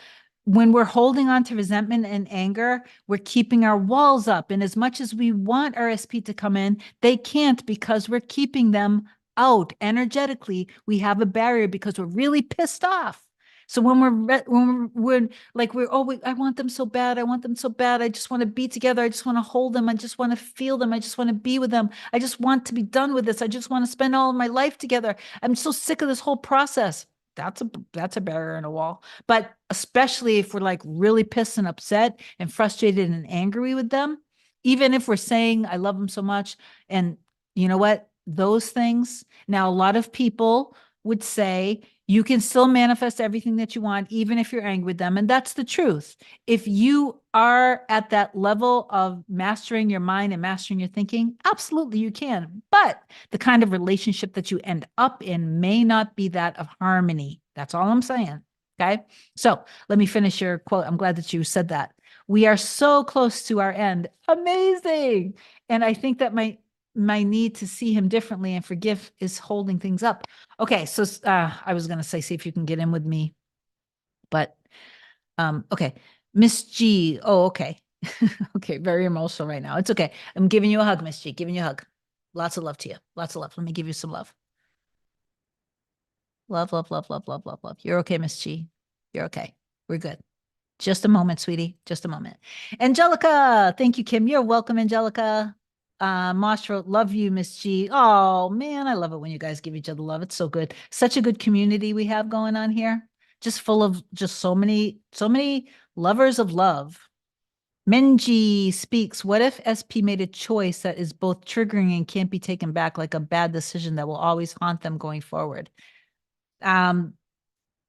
When we're holding on to resentment and anger, we're keeping our walls up. And as much as we want RSP to come in, they can't because we're keeping them out energetically. We have a barrier because we're really pissed off. So when we're like I want them so bad, I want them so bad. I just want to be together. I just want to hold them. I just want to feel them. I just want to be with them. I just want to be done with this. I just want to spend all of my life together. I'm so sick of this whole process. That's a barrier and a wall. But especially if we're like really pissed and upset and frustrated and angry with them, even if we're saying I love them so much, and you know what? Those things. Now, a lot of people would say you can still manifest everything that you want, even if you're angry with them. And that's the truth. If you are at that level of mastering your mind and mastering your thinking, absolutely you can. But the kind of relationship that you end up in may not be that of harmony. That's all I'm saying. Okay. So let me finish your quote. I'm glad that you said that. We are so close to our end. Amazing. And I think that my need to see him differently and forgive is holding things up. Okay, so I was gonna say, see if you can get in with me, but okay, Miss G. Oh, okay, okay, very emotional right now. It's okay. I'm giving you a hug, Miss G. Giving you a hug. Lots of love to you. Lots of love. Let me give you some love. Love, love, love, love, love, love, love. You're okay, Miss G. You're okay. We're good. Just a moment, sweetie. Just a moment. Angelica, thank you, Kim. You're welcome, Angelica. Mosh wrote, love you, Miss G. Oh man, I love it when you guys give each other love. It's so good. Such a good community we have going on here. Just full of just so many lovers of love. Menji speaks, what if SP made a choice that is both triggering and can't be taken back, like a bad decision that will always haunt them going forward? Um,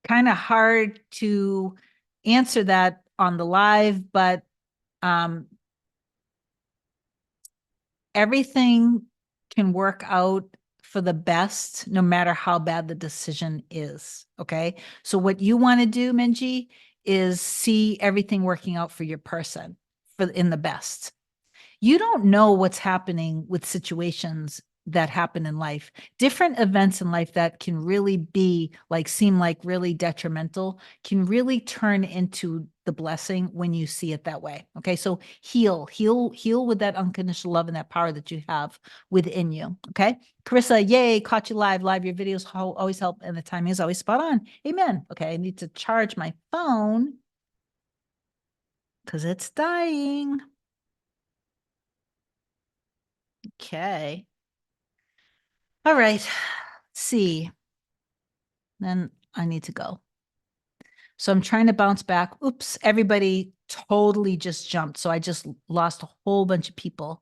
Kind of hard to answer that on the live, but um, everything can work out for the best, no matter how bad the decision is. Okay. So, what you want to do, Minji, is see everything working out for your person for in the best. You don't know what's happening with situations that happen in life, different events in life that can really be like seem like really detrimental can really turn into the blessing when you see it that way. Okay, so heal with that unconditional love and that power that you have within you. Okay, Carissa, yay, caught you live. Your videos always help and the timing is always spot on. Amen. Okay, I need to charge my phone because it's dying. Okay. All right. Let's see. Then I need to go. So I'm trying to bounce back. Oops, everybody totally just jumped. So I just lost a whole bunch of people.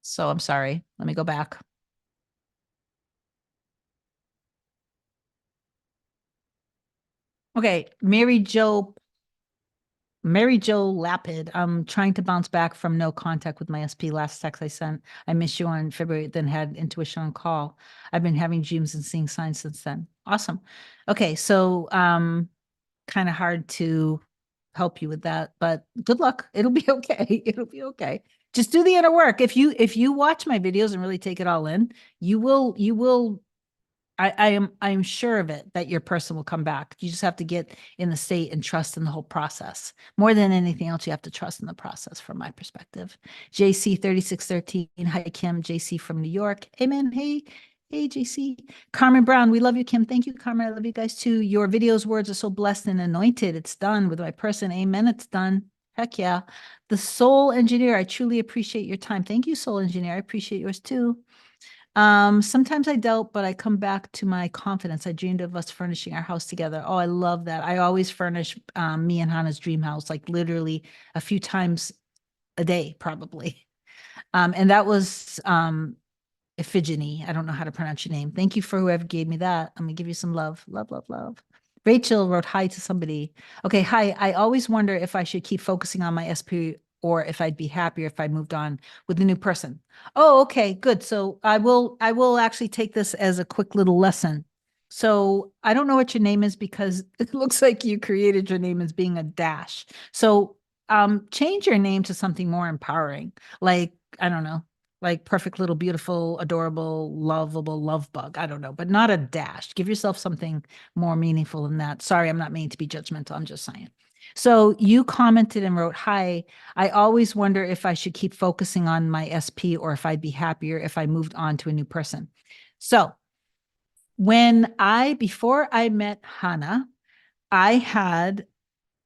So I'm sorry. Let me go back. Okay, Mary Jo Lapid. I'm trying to bounce back from no contact with my SP. Last text I sent. I missed you on February, then had intuition on call. I've been having dreams and seeing signs since then. Awesome. Okay, so kind of hard to help you with that, but good luck. It'll be okay. It'll be okay. Just do the inner work. If you watch my videos and really take it all in, you will I am sure of it that your person will come back. You just have to get in the state and trust in the whole process. More than anything else, you have to trust in the process from my perspective. JC 3613. Hi, Kim. JC from New York. Amen. Hey, JC. Carmen Brown, we love you, Kim. Thank you, Carmen. I love you guys too. Your videos, words are so blessed and anointed. It's done with my person. Amen. It's done. Heck yeah. The Soul Engineer, I truly appreciate your time. Thank you, Soul Engineer. I appreciate yours too. Sometimes I doubt, but I come back to my confidence. I dreamed of us furnishing our house together. Oh, I love that. I always furnish me and Hannah's dream house, like literally a few times a day, probably. And that was Iphigeny. I don't know how to pronounce your name. Thank you for whoever gave me that. I'm gonna give you some love. Love, love, love. Rachel wrote hi to somebody. Okay, hi. I always wonder if I should keep focusing on my SP or if I'd be happier if I moved on with a new person. Oh, okay, good. So I will actually take this as a quick little lesson. So I don't know what your name is because it looks like you created your name as being a dash. So change your name to something more empowering. Like, I don't know, like perfect little beautiful adorable lovable love bug. I don't know, but not a dash. Give yourself something more meaningful than that. Sorry, I'm not meaning to be judgmental. I'm just saying. So you commented and wrote, hi, I always wonder if I should keep focusing on my SP or if I'd be happier if I moved on to a new person. So before I met Hannah, I had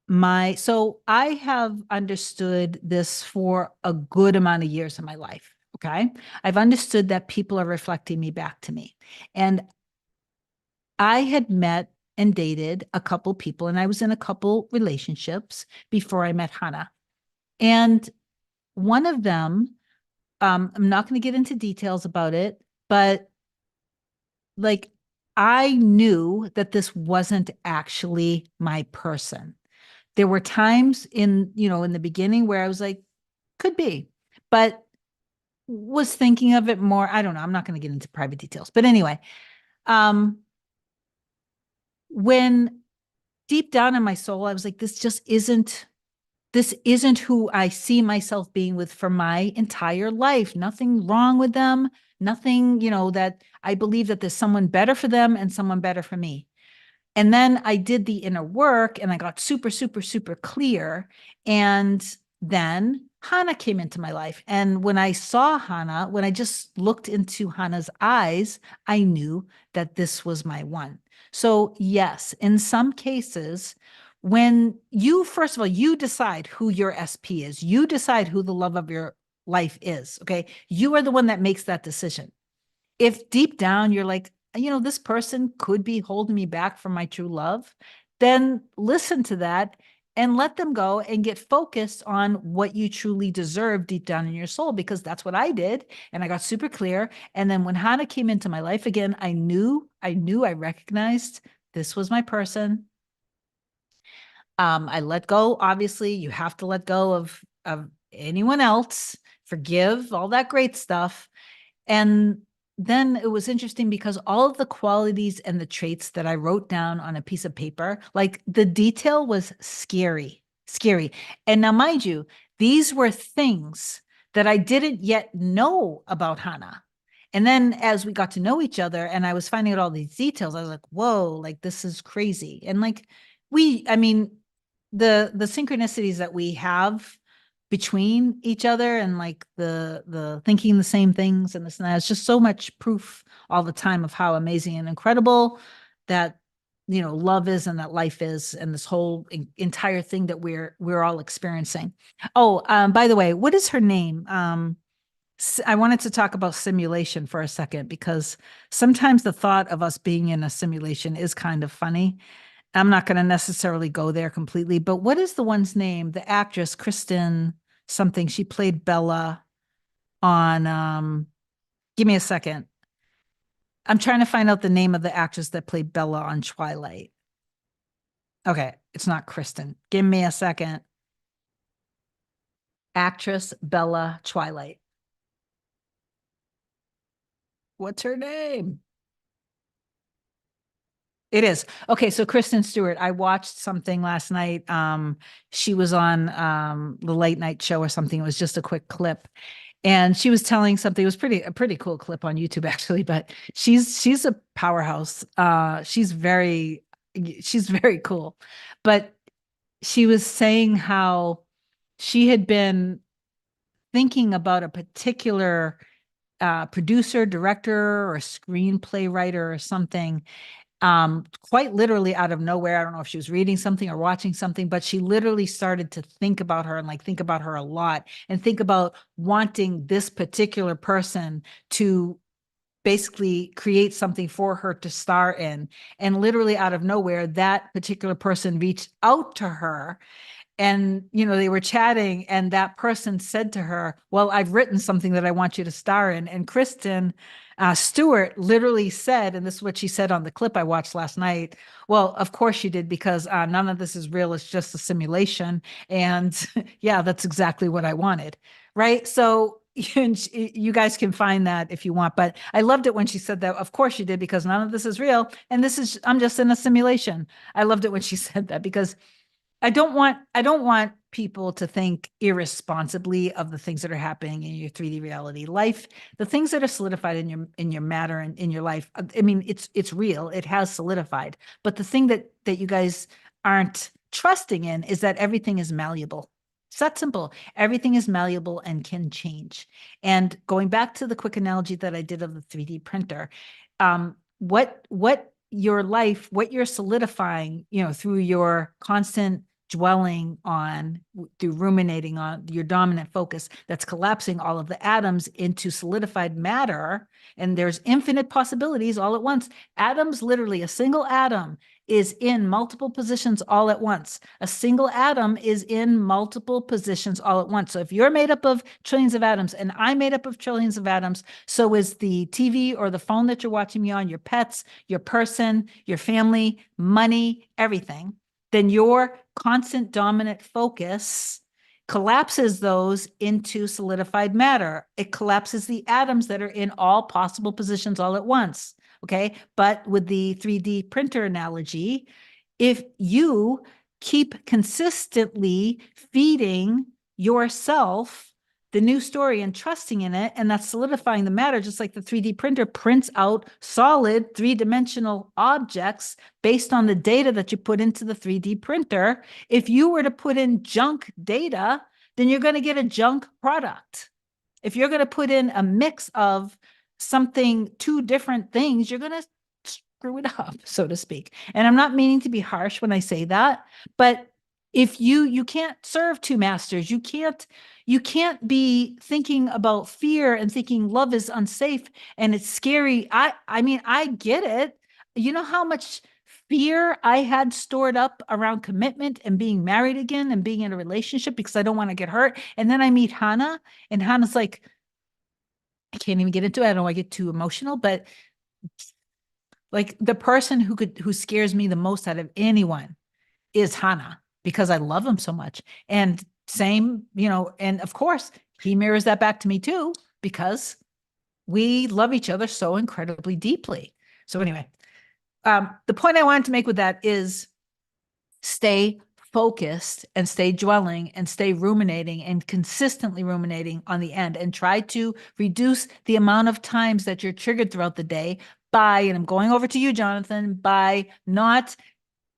so I have understood this for a good amount of years in my life. Okay. I've understood that people are reflecting me back to me. And I had met and dated a couple people, and I was in a couple relationships before I met Hannah. And one of them, I'm not going to get into details about it, but like I knew that this wasn't actually my person. There were times in the beginning where I was like, could be, but was thinking of it more. I don't know. I'm not going to get into private details, but anyway, um, when deep down in my soul, I was like, this isn't who I see myself being with for my entire life. Nothing wrong with them. Nothing, that I believe that there's someone better for them and someone better for me. And then I did the inner work and I got super, super, super clear. And then Hannah came into my life. And when I saw Hannah, when I just looked into Hannah's eyes, I knew that this was my one. So, yes, in some cases, when first of all, you decide who your SP is, you decide who the love of your life is. Okay. You are the one that makes that decision. If deep down you're like, this person could be holding me back from my true love, then listen to that and let them go and get focused on what you truly deserve deep down in your soul, because that's what I did. And I got super clear. And then when Hannah came into my life again, I recognized this was my person. I let go. Obviously, you have to let go of anyone else, forgive, all that great stuff. And then it was interesting because all of the qualities and the traits that I wrote down on a piece of paper, like the detail was scary, scary. And now, mind you, these were things that I didn't yet know about Hannah. And then as we got to know each other and I was finding out all these details, I was like, whoa, like this is crazy. And like I mean, the synchronicities that we have between each other and like the thinking the same things and this and that. It's just so much proof all the time of how amazing and incredible that love is and that life is and this whole entire thing that we're all experiencing. Oh, by the way, what is her name? I wanted to talk about simulation for a second because sometimes the thought of us being in a simulation is kind of funny. I'm not going to necessarily go there completely, but what is the one's name? The actress, Kristen something. She played Bella on, give me a second. I'm trying to find out the name of the actress that played Bella on Twilight. Okay, it's not Kristen. Give me a second. Actress Bella Twilight. What's her name? It is. Okay, so Kristen Stewart, I watched something last night. She was on the late night show or something. It was just a quick clip. And she was telling something. It was a pretty cool clip on YouTube actually, but she's a powerhouse. She's very cool. But she was saying how she had been thinking about a particular producer, director, or screenplay writer or something, quite literally out of nowhere. I don't know if she was reading something or watching something, but she literally started to think about her and like think about her a lot and think about wanting this particular person to basically create something for her to star in. And literally out of nowhere, that particular person reached out to her, and they were chatting, and that person said to her, well, I've written something that I want you to star in. And Kristen Stewart literally said, and this is what she said on the clip I watched last night, well, of course she did, because none of this is real, it's just a simulation. And yeah, that's exactly what I wanted, right? So you guys can find that if you want, but I loved it when she said that, of course she did, because none of this is real, and I'm just in a simulation. I loved it when she said that, because I don't want people to think irresponsibly of the things that are happening in your 3D reality life. The things that are solidified in your matter and in your life. I mean, it's real. It has solidified. But the thing that you guys aren't trusting in is that everything is malleable. It's that simple. Everything is malleable and can change. And going back to the quick analogy that I did of the 3D printer, what your life, what you're solidifying, through your constant dwelling on, through ruminating on your dominant focus, that's collapsing all of the atoms into solidified matter. And there's infinite possibilities all at once. Atoms, literally, a single atom is in multiple positions all at once. A single atom is in multiple positions all at once. So if you're made up of trillions of atoms and I'm made up of trillions of atoms, so is the TV or the phone that you're watching me on, your pets, your person, your family, money, everything. Then your constant dominant focus collapses those into solidified matter. It collapses the atoms that are in all possible positions all at once. Okay. But with the 3D printer analogy, if you keep consistently feeding yourself the new story and trusting in it, and that's solidifying the matter, just like the 3D printer prints out solid three-dimensional objects based on the data that you put into the 3D printer. If you were to put in junk data, then you're going to get a junk product. If you're going to put in a mix of two different things, you're going to screw it up, so to speak. And I'm not meaning to be harsh when I say that, but if you can't serve two masters, you can't be thinking about fear and thinking love is unsafe and it's scary. I mean, I get it. You know how much fear I had stored up around commitment and being married again and being in a relationship because I don't want to get hurt. And then I meet Hannah, and Hannah's like, I can't even get into it. I don't want to get too emotional, but like the person who scares me the most out of anyone is Hannah, because I love him so much. And same, and of course he mirrors that back to me too, because we love each other so incredibly deeply. So anyway, the point I wanted to make with that is stay focused and stay dwelling and stay ruminating and consistently ruminating on the end, and try to reduce the amount of times that you're triggered throughout the day by, and I'm going over to you, Jonathan, by not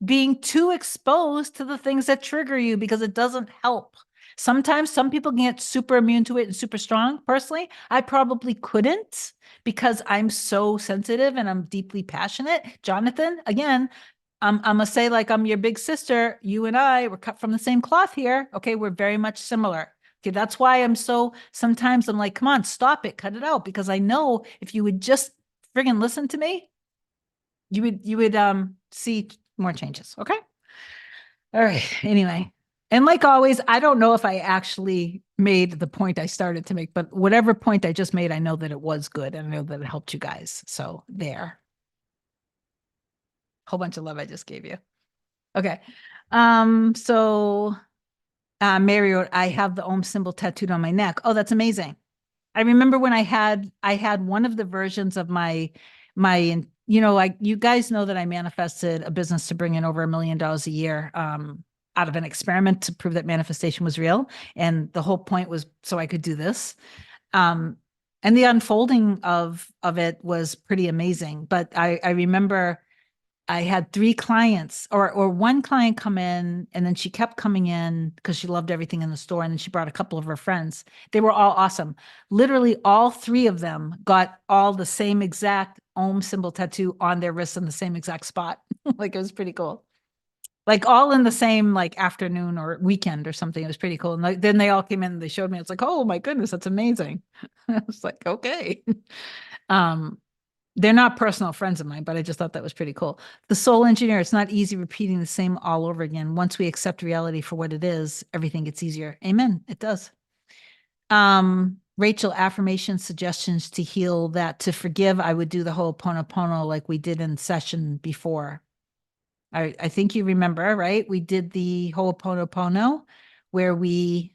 being too exposed to the things that trigger you, because it doesn't help. Sometimes some people get super immune to it and super strong. Personally, I probably couldn't, because I'm so sensitive and I'm deeply passionate. Jonathan, again, I'm gonna say, like, I'm your big sister. You and I were cut from the same cloth here. Okay, we're very much similar. Okay, that's why sometimes I'm like, come on, stop it, cut it out, because I know if you would just friggin' listen to me, you would see more changes. Okay. All right. Anyway, and like always, I don't know if I actually made the point I started to make, but whatever point I just made, I know that it was good, and I know that it helped you guys. So there. Whole bunch of love I just gave you. Okay. So Mary wrote, I have the Om symbol tattooed on my neck. Oh, that's amazing. I remember when I had one of the versions of my you guys know that I manifested a business to bring in over $1 million a year out of an experiment to prove that manifestation was real. And the whole point was so I could do this. And the unfolding of it was pretty amazing. But I remember I had 3 clients, or one client come in, and then she kept coming in because she loved everything in the store. And then she brought a couple of her friends. They were all awesome. Literally all 3 of them got all the same exact Om symbol tattoo on their wrists in the same exact spot. Like, it was pretty cool. Like, all in the same, like, afternoon or weekend or something. It was pretty cool. And then they all came in and they showed me. It's like, oh my goodness, that's amazing. I was like, okay. They're not personal friends of mine, but I just thought that was pretty cool. The soul engineer, it's not easy repeating the same all over again. Once we accept reality for what it is, everything gets easier. Amen. It does. Rachel, affirmation suggestions to heal that. To forgive, I would do the Ho'oponopono like we did in session before. I think you remember, right? We did the Ho'oponopono where we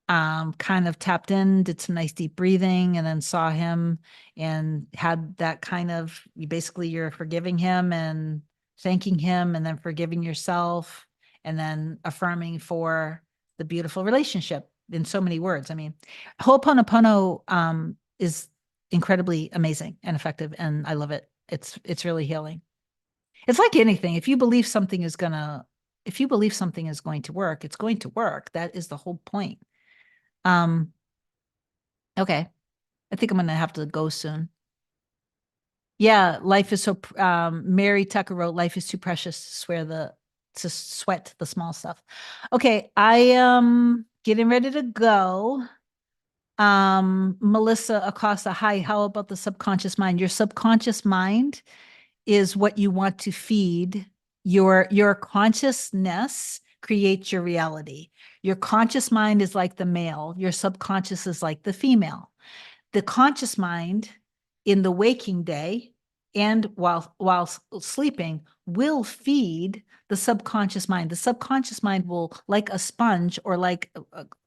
kind of tapped in, did some nice deep breathing, and then saw him and had that kind of, you basically you're forgiving him and thanking him and then forgiving yourself and then affirming for the beautiful relationship in so many words. I mean, Ho'oponopono is incredibly amazing and effective, and I love it. It's really healing. It's like anything. If you believe something is going to work, it's going to work. That is the whole point. Um, okay. I think I'm gonna have to go soon. Yeah, life is so Mary Tucker wrote, life is too precious to sweat the small stuff. Okay, I am getting ready to go. Melissa Acosta, hi, how about the subconscious mind? Your subconscious mind is what you want to feed. Your consciousness creates your reality. Your conscious mind is like the male, your subconscious is like the female. The conscious mind in the waking day and while sleeping will feed the subconscious mind. The subconscious mind will, like a sponge, or like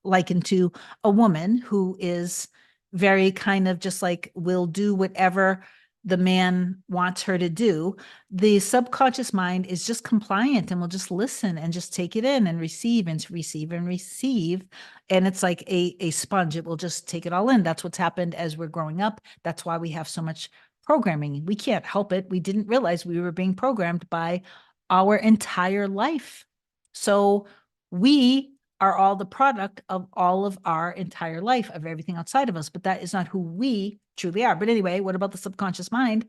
likened to a woman who is very kind of just like will do whatever the man wants her to do. The subconscious mind is just compliant and will just listen and just take it in and receive and receive and receive. And it's like a sponge. It will just take it all in. That's what's happened as we're growing up. That's why we have so much programming. We can't help it. We didn't realize we were being programmed by our entire life. So we are all the product of all of our entire life, of everything outside of us, but that is not who we truly are. But anyway, what about the subconscious mind?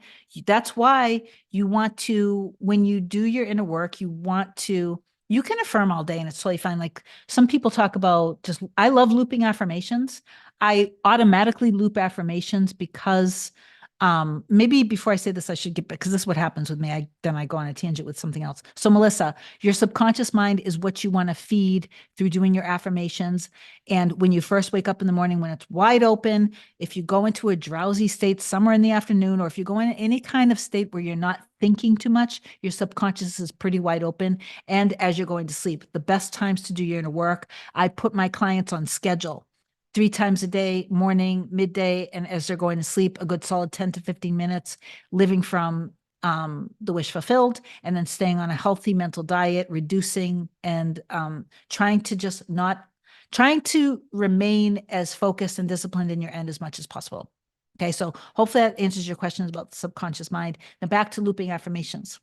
That's why you want to, when you do your inner work, you can affirm all day and it's totally fine. Like some people talk about just, I love looping affirmations. I automatically loop affirmations because maybe before I say this, I should get, because this is what happens with me. Then I go on a tangent with something else. So Melissa, your subconscious mind is what you want to feed through doing your affirmations. And when you first wake up in the morning, when it's wide open, if you go into a drowsy state somewhere in the afternoon, or if you go in any kind of state where you're not thinking too much, your subconscious is pretty wide open. And as you're going to sleep, the best times to do your inner work, I put my clients on schedule 3 times a day, morning, midday, and as they're going to sleep, a good solid 10 to 15 minutes, living from the wish fulfilled, and then staying on a healthy mental diet, reducing and trying to remain as focused and disciplined in your end as much as possible. Okay, so hopefully that answers your questions about the subconscious mind. Now back to looping affirmations.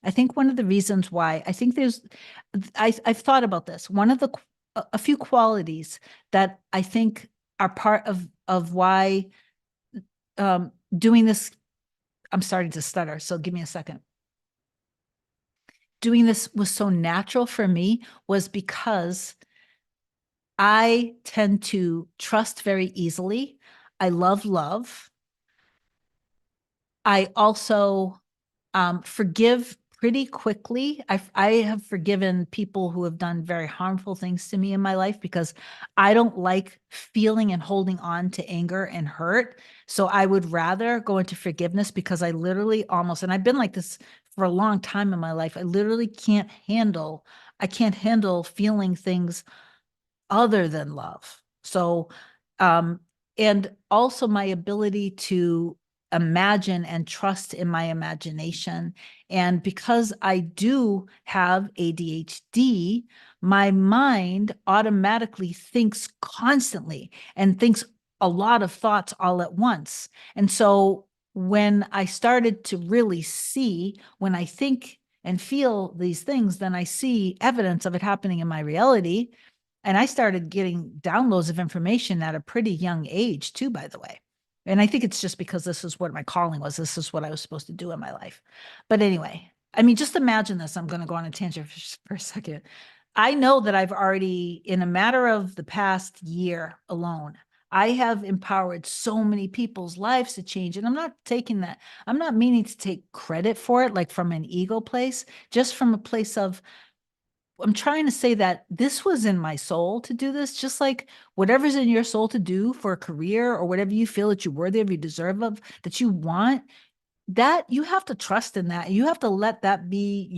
I think one of the reasons why I've thought about this. One of the a few qualities that I think are part of why doing this. I'm starting to stutter, so give me a second. Doing this was so natural for me was because I tend to trust very easily. I love love. I also forgive pretty quickly. I have forgiven people who have done very harmful things to me in my life because I don't like feeling and holding on to anger and hurt. So I would rather go into forgiveness because I literally almost, and I've been like this for a long time in my life, I literally I can't handle feeling things other than love. So, um, and also my ability to imagine and trust in my imagination. And because I do have ADHD, my mind automatically thinks constantly and thinks a lot of thoughts all at once. And so when I started to really see, when I think and feel these things, then I see evidence of it happening in my reality. And I started getting downloads of information at a pretty young age too, by the way. And I think it's just because this is what my calling was. This is what I was supposed to do in my life. But anyway, I mean, just imagine this. I'm going to go on a tangent for a second. I know that I've already, in a matter of the past year alone, I have empowered so many people's lives to change. And I'm not taking that, I'm not meaning to take credit for it, like from an ego place, just from a place of, I'm trying to say that this was in my soul to do this, just like whatever's in your soul to do for a career or whatever you feel that you're worthy of, you deserve of, that you want, that you have to trust in that. You have to let that be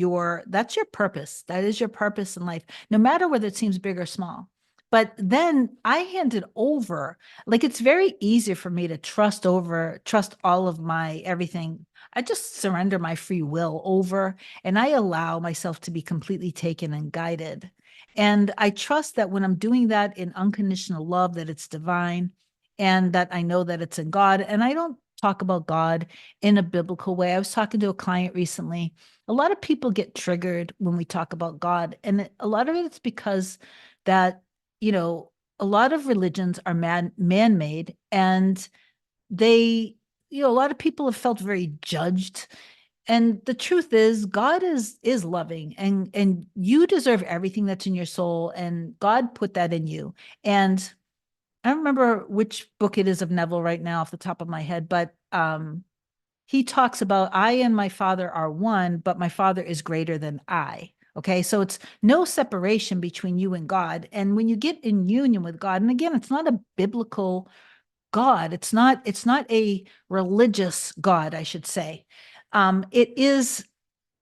that's your purpose. That is your purpose in life, no matter whether it seems big or small. But then I hand it over. Like it's very easy for me to trust all of my everything. I just surrender my free will over and I allow myself to be completely taken and guided. And I trust that when I'm doing that in unconditional love, that it's divine and that I know that it's in God. And I don't talk about God in a biblical way. I was talking to a client recently. A lot of people get triggered when we talk about God, and a lot of it is because that, you know, a lot of religions are man-made, and they, a lot of people have felt very judged. And the truth is, God is loving, and you deserve everything that's in your soul, and God put that in you. And I don't remember which book it is of Neville right now off the top of my head, but he talks about I and my father are one, but my father is greater than I. Okay. So it's no separation between you and God. And when you get in union with God, and again, it's not a biblical God. It's not a religious God, I should say. It is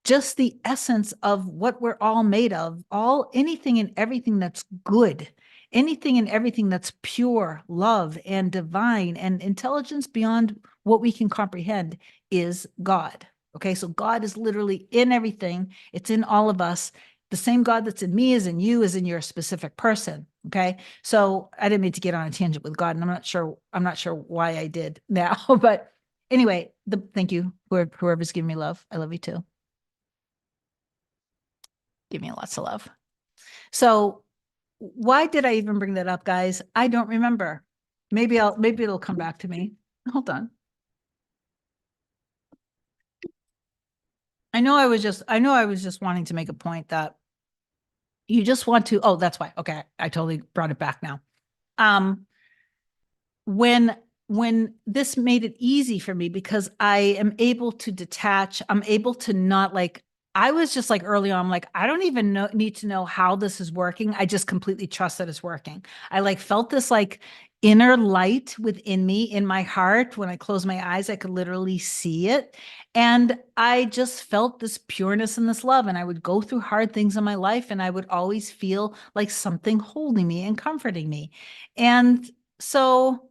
just the essence of what we're all made of, all anything and everything that's good, anything and everything that's pure, love, and divine, and intelligence beyond what we can comprehend is God. Okay, so God is literally in everything, it's in all of us. The same God that's in me is in you, is in your specific person. Okay, so I didn't mean to get on a tangent with God, and I'm not sure why I did now, but anyway, thank you, whoever's giving me love. I love you too. Give me lots of love. So why did I even bring that up, guys? I don't remember. Maybe it'll come back to me. Hold on. I know I was just wanting to make a point that you just want to, oh, that's why. Okay. I totally brought it back now. Um, when this made it easy for me because I am able to detach, I'm able to not like, I was just like early on, I'm like, I don't even need to know how this is working. I just completely trust that it's working. I like felt this like inner light within me, in my heart. When I closed my eyes, I could literally see it. And I just felt this pureness and this love. And I would go through hard things in my life and I would always feel like something holding me and comforting me. And so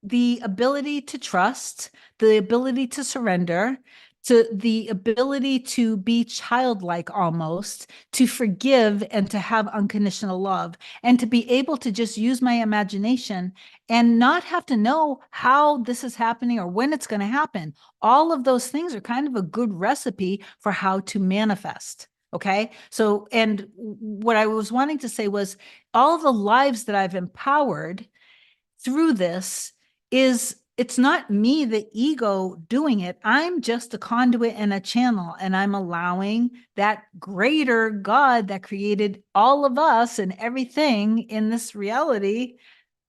the ability to trust, the ability to surrender, to the ability to be childlike almost, to forgive and to have unconditional love, and to be able to just use my imagination and not have to know how this is happening or when it's going to happen. All of those things are kind of a good recipe for how to manifest. Okay. So, and what I was wanting to say was all the lives that I've empowered through this is it's not me, the ego, doing it. I'm just a conduit and a channel, and I'm allowing that greater God that created all of us and everything in this reality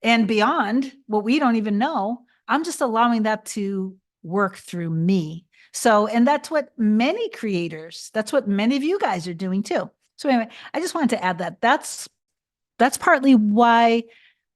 and beyond what we don't even know. I'm just allowing that to work through me. So, and that's what many creators, that's what many of you guys are doing too. So anyway, I just wanted to add that that's partly why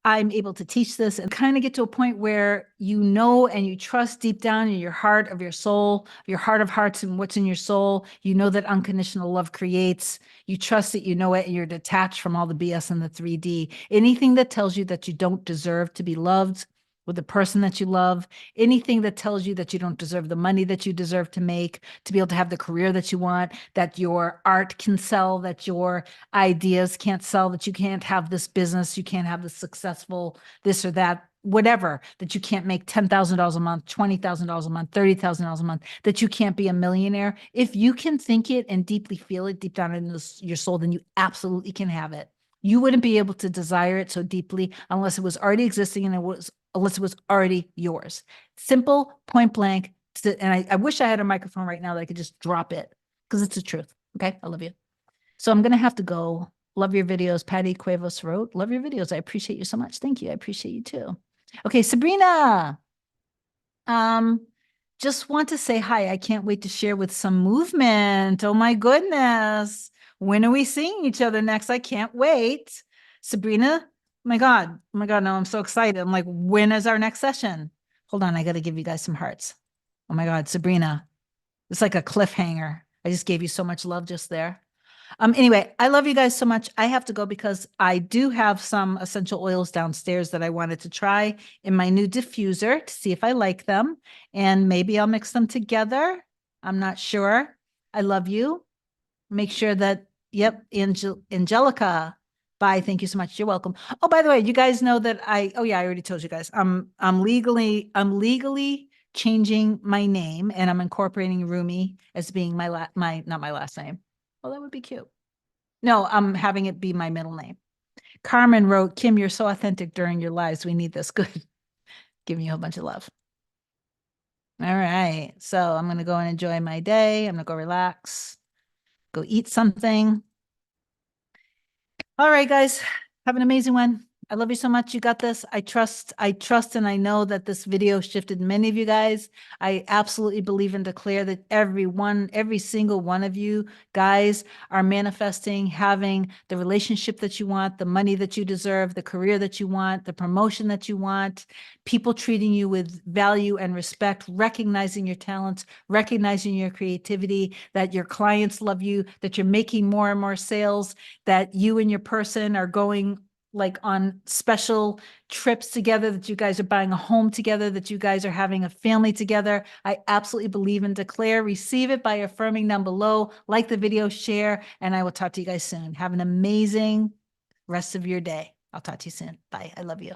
I'm able to teach this and kind of get to a point where you know and you trust deep down in your heart of your soul, your heart of hearts and what's in your soul. You know that unconditional love creates. You trust it, you know it, and you're detached from all the BS and the 3D. Anything that tells you that you don't deserve to be loved with the person that you love, anything that tells you that you don't deserve the money that you deserve to make, to be able to have the career that you want, that your art can sell, that your ideas can't sell, that you can't have this business, you can't have this successful this or that, whatever, that you can't make $10,000 a month, $20,000 a month, $30,000 a month, that you can't be a millionaire. If you can think it and deeply feel it deep down in your soul, then you absolutely can have it. You wouldn't be able to desire it so deeply unless it was already existing and unless it was already yours. Simple, point blank. And I wish I had a microphone right now that I could just drop it because it's the truth. Okay. I love you. So I'm going to have to go. Love your videos. Patty Cuevas wrote, love your videos. I appreciate you so much. Thank you. I appreciate you too. Okay, Sabrina. Um, just want to say hi. I can't wait to share with some movement. Oh my goodness. When are we seeing each other next? I can't wait. Sabrina, oh my God. Oh my God. No, I'm so excited. I'm like, when is our next session? Hold on. I got to give you guys some hearts. Oh my God, Sabrina. It's like a cliffhanger. I just gave you so much love just there. Anyway, I love you guys so much. I have to go because I do have some essential oils downstairs that I wanted to try in my new diffuser to see if I like them. And maybe I'll mix them together. I'm not sure. I love you. Make sure that, yep, Angelica. Bye. Thank you so much. You're welcome. Oh, by the way, you guys know that oh yeah, I already told you guys. I'm legally changing my name and I'm incorporating Rumi as being not my last name. Well, that would be cute. No, I'm having it be my middle name. Carmen wrote, Kim, you're so authentic during your lives. We need this. Good. Giving you a bunch of love. All right. So I'm going to go and enjoy my day. I'm going to go relax, go eat something. All right, guys. Have an amazing one. I love you so much. You got this. I trust, and I know that this video shifted many of you guys. I absolutely believe and declare that every single one of you guys are manifesting, having the relationship that you want, the money that you deserve, the career that you want, the promotion that you want, people treating you with value and respect, recognizing your talents, recognizing your creativity, that your clients love you, that you're making more and more sales, that you and your person are going like on special trips together, that you guys are buying a home together, that you guys are having a family together. I absolutely believe and declare. Receive it by affirming down below, like the video, share, and I will talk to you guys soon. Have an amazing rest of your day. I'll talk to you soon. Bye. I love you.